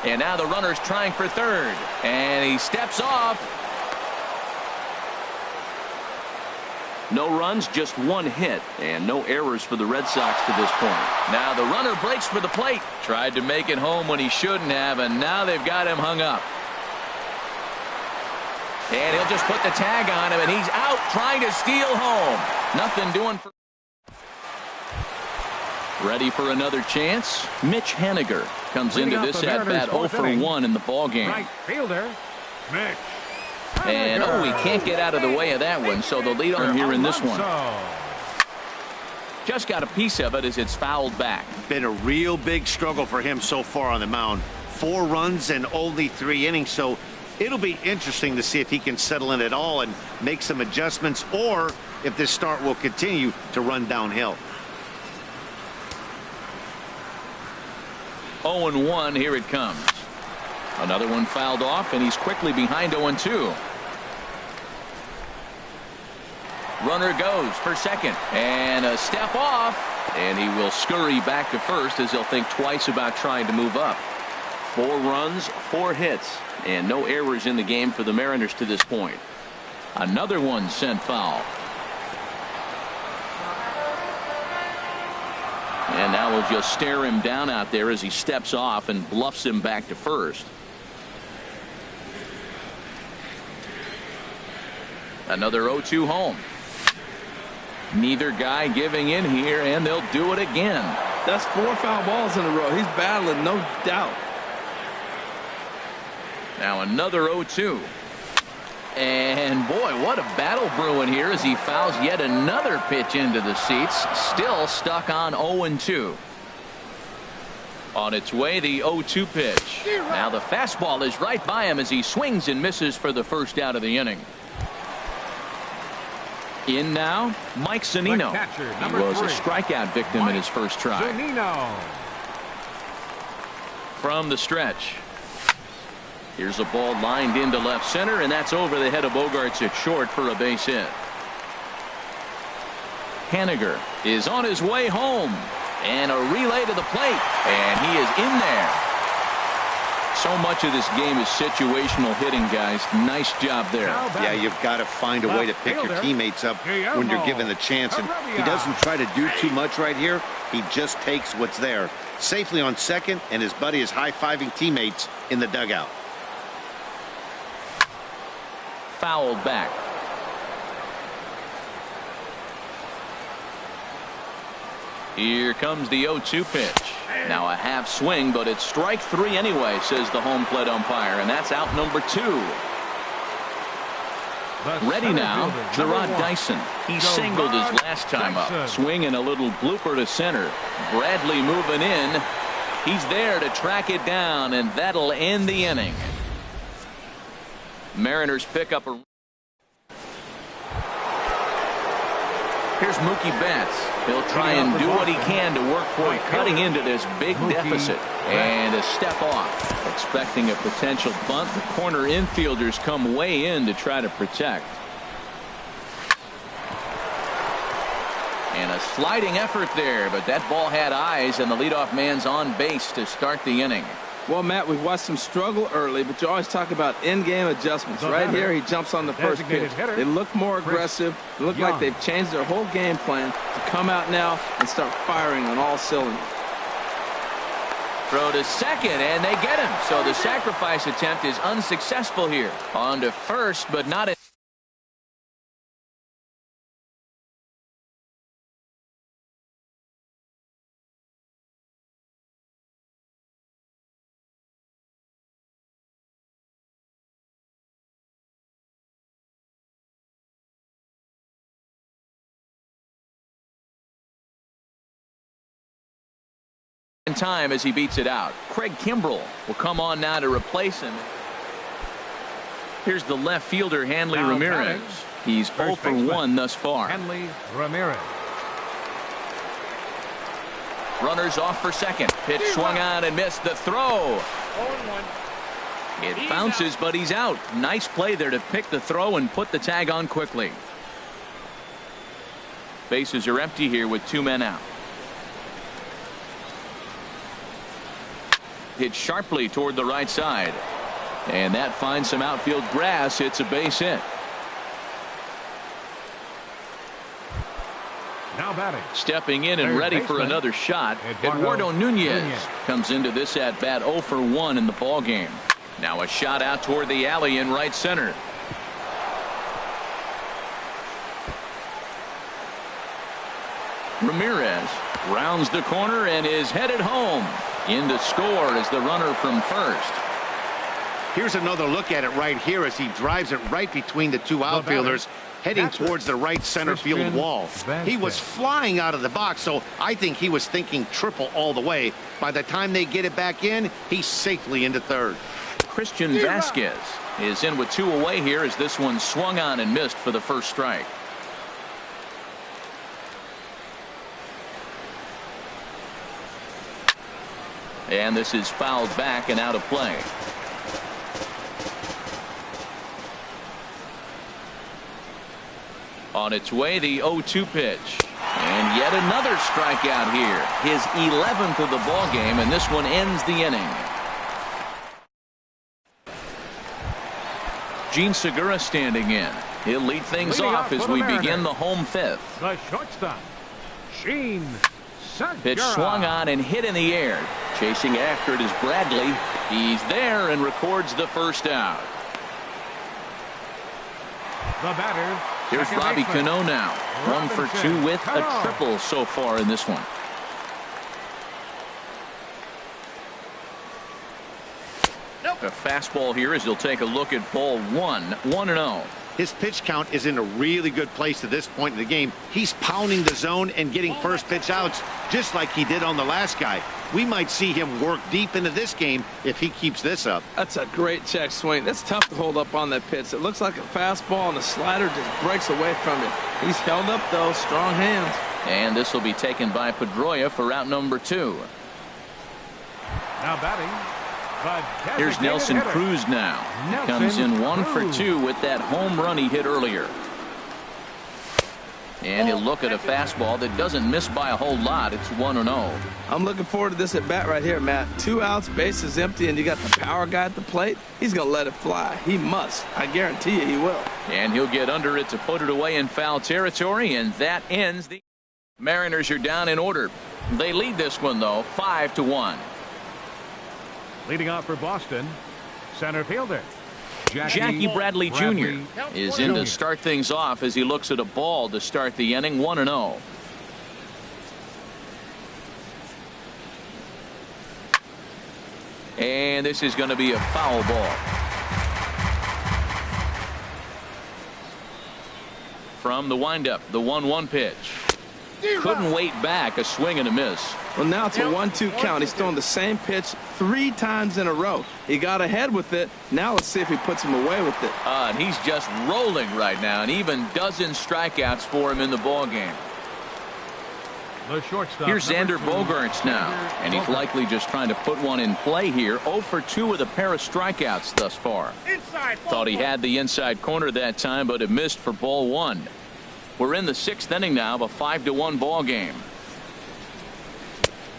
And now the runner's trying for third, and he steps off. No runs, just 1 hit, and no errors for the Red Sox to this point. Now the runner breaks for the plate. Tried to make it home when he shouldn't have, and now they've got him hung up. And he'll just put the tag on him, and he's out trying to steal home. Nothing doing for... Ready for another chance? Mitch Haniger comes into this at-bat 0 for 1 in the ballgame. Right fielder, Mitch. And, oh, he can't get out of the way of that one, so the lead on here in this one. Just got a piece of it as it's fouled back. Been a real big struggle for him so far on the mound. 4 runs in only 3 innings, so it'll be interesting to see if he can settle in at all and make some adjustments, or if this start will continue to run downhill. 0-1, here it comes. Another one fouled off, and he's quickly behind 0-2. Runner goes for second, and a step off, and he will scurry back to first as he'll think twice about trying to move up. 4 runs, 4 hits, and no errors in the game for the Mariners to this point. Another one sent foul. And now we'll just stare him down out there as he steps off and bluffs him back to first. Another 0-2 home. Neither guy giving in here, and they'll do it again. That's 4 foul balls in a row. He's battling, no doubt. Now another 0-2. And boy, what a battle brewing here as he fouls yet another pitch into the seats. Still stuck on 0-2. On its way, the 0-2 pitch. Now the fastball is right by him as he swings and misses for the first out of the inning. In now, Mike Zunino. He was a strikeout victim in his first try. From the stretch. Here's a ball lined into left center, and that's over the head of Bogarts at short for a base hit. Haniger is on his way home, and a relay to the plate, and he is in there. So much of this game is situational hitting, guys. Nice job there. Yeah, you've got to find a way to pick your teammates up when you're given the chance. And he doesn't try to do too much right here. He just takes what's there. Safely on second, and his buddy is high-fiving teammates in the dugout. Fouled back. Here comes the 0-2 pitch. Now a half swing, but it's strike three anyway, says the home plate umpire, and that's out number 2. Ready now, Gerard Dyson. He singled his last time up. Swinging a little blooper to center. Bradley moving in. He's there to track it down, and that'll end the inning. Mariners pick up a... Here's Mookie Betts. He'll try and do what he can to work toward cutting into this big deficit. And a step off. Expecting a potential bunt. The corner infielders come way in to try to protect. And a sliding effort there, but that ball had eyes, and the leadoff man's on base to start the inning. Well, Matt, we've watched him struggle early, but you always talk about in-game adjustments. Right here, he jumps on the first pitch. They look more aggressive. They look like they've changed their whole game plan to come out now and start firing on all cylinders. Throw to second, and they get him. So the sacrifice attempt is unsuccessful here. On to first, but not... time as he beats it out. Craig Kimbrell will come on now to replace him. Here's the left fielder, Hanley Ramirez. He's 0 for 1 thus far. Hanley Ramirez. Runners off for second. Pitch swung on and missed. The throw. It bounces, but he's out. Nice play there to pick the throw and put the tag on quickly. Bases are empty here with 2 men out. Hit sharply toward the right side, and that finds some outfield grass. It's a base hit. Now batting. Stepping in and ready for another shot, Eduardo Nunez comes into this at bat 0 for 1 in the ball game. Now a shot out toward the alley in right center. Ramirez rounds the corner and is headed home. In to score is the runner from first. Here's another look at it right here as he drives it right between the 2 outfielders, heading towards the right center field wall. He was flying out of the box, so I think he was thinking triple all the way. By the time they get it back in, he's safely into third. Christian Vasquez is in with 2 away here as this one swung on and missed for the first strike. And this is fouled back and out of play. On its way, the 0-2 pitch. And yet another strikeout here. His 11th of the ball game, and this one ends the inning. Gene Segura standing in. He'll lead things off as we begin the home 5th. The shortstop, Gene Segura. Pitch swung on and hit in the air. Chasing after it is Bradley. He's there and records the first out. The batter. Here's Robbie Cano now. 1 for 2 with a triple so far in this one. A fastball here as he'll take a look at ball 1. 1-0. His pitch count is in a really good place at this point in the game. He's pounding the zone and getting first pitch outs just like he did on the last guy. We might see him work deep into this game if he keeps this up. That's a great check swing. That's tough to hold up on that pitch. It looks like a fastball, and the slider just breaks away from it. He's held up, though. Strong hands. And this will be taken by Pedroia for out number 2. Now batting. Here's Nelson Cruz now. Comes in 1 for 2 with that home run he hit earlier. And he'll look at a fastball that doesn't miss by a whole lot. It's 1-0. I'm looking forward to this at bat right here, Matt. 2 outs, bases empty, and you got the power guy at the plate. He's going to let it fly. He must. I guarantee you he will. And he'll get under it to put it away in foul territory, and that ends the Mariners are down in order. They lead this one, though, 5-1. Leading off for Boston, center fielder Jackie Bradley Jr. is in to start things off as he looks at a ball to start the inning. 1-0. And this is going to be a foul ball. From the windup, the 1-1 pitch. Couldn't wait back. A swing and a miss. Well, now it's a 1-2 count. He's thrown the same pitch 3 times in a row. He got ahead with it. Now let's see if he puts him away with it. And he's just rolling right now, and even dozen strikeouts for him in the ball game. The shortstop. Here's Xander Bogaerts now, and he's likely just trying to put one in play here. 0 for 2 with a pair of strikeouts thus far. Thought he had the inside corner that time, but it missed for ball 1. We're in the 6th inning now of a 5-1 ball game.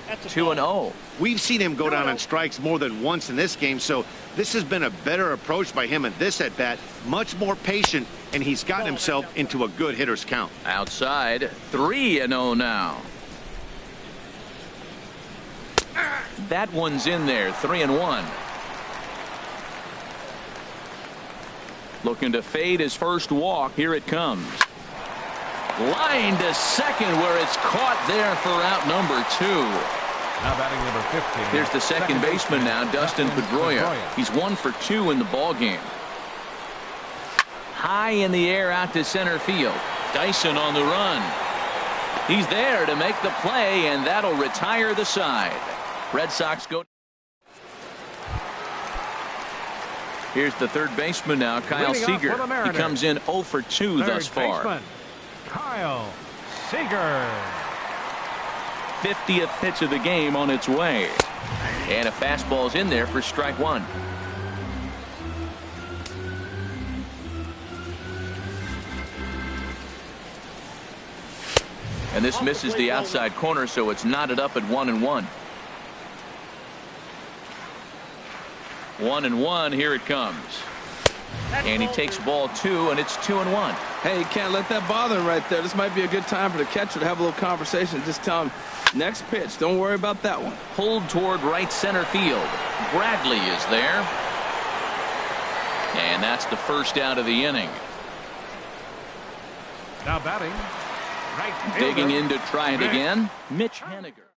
2-0. We've seen him go down on strikes more than once in this game, so this has been a better approach by him at this at bat. Much more patient, and he's gotten himself into a good hitter's count. Outside, 3-0 now. That one's in there, 3-1. Looking to fade his first walk. Here it comes. Line to second, where it's caught there for out number 2. Now batting number 15. Here's the second baseman now, Dustin Pedroia. He's 1 for 2 in the ball game. High in the air out to center field. Dyson on the run. He's there to make the play, and that'll retire the side. Red Sox go. Here's the third baseman now, Kyle Seager. He comes in 0 for 2 thus far. Baseman, Kyle Seager. 50th pitch of the game on its way. And a fastball's in there for strike 1. And this misses the outside corner, so it's knotted up at 1-1. 1-1, here it comes. And he takes ball 2, and it's 2-1. Hey, you can't let that bother him right there. This might be a good time for the catcher to have a little conversation. Just tell him, next pitch, don't worry about that one. Pulled toward right center field. Bradley is there. And that's the first out of the inning. Now batting, right fielder. Digging in to try it again, Mitch Haniger.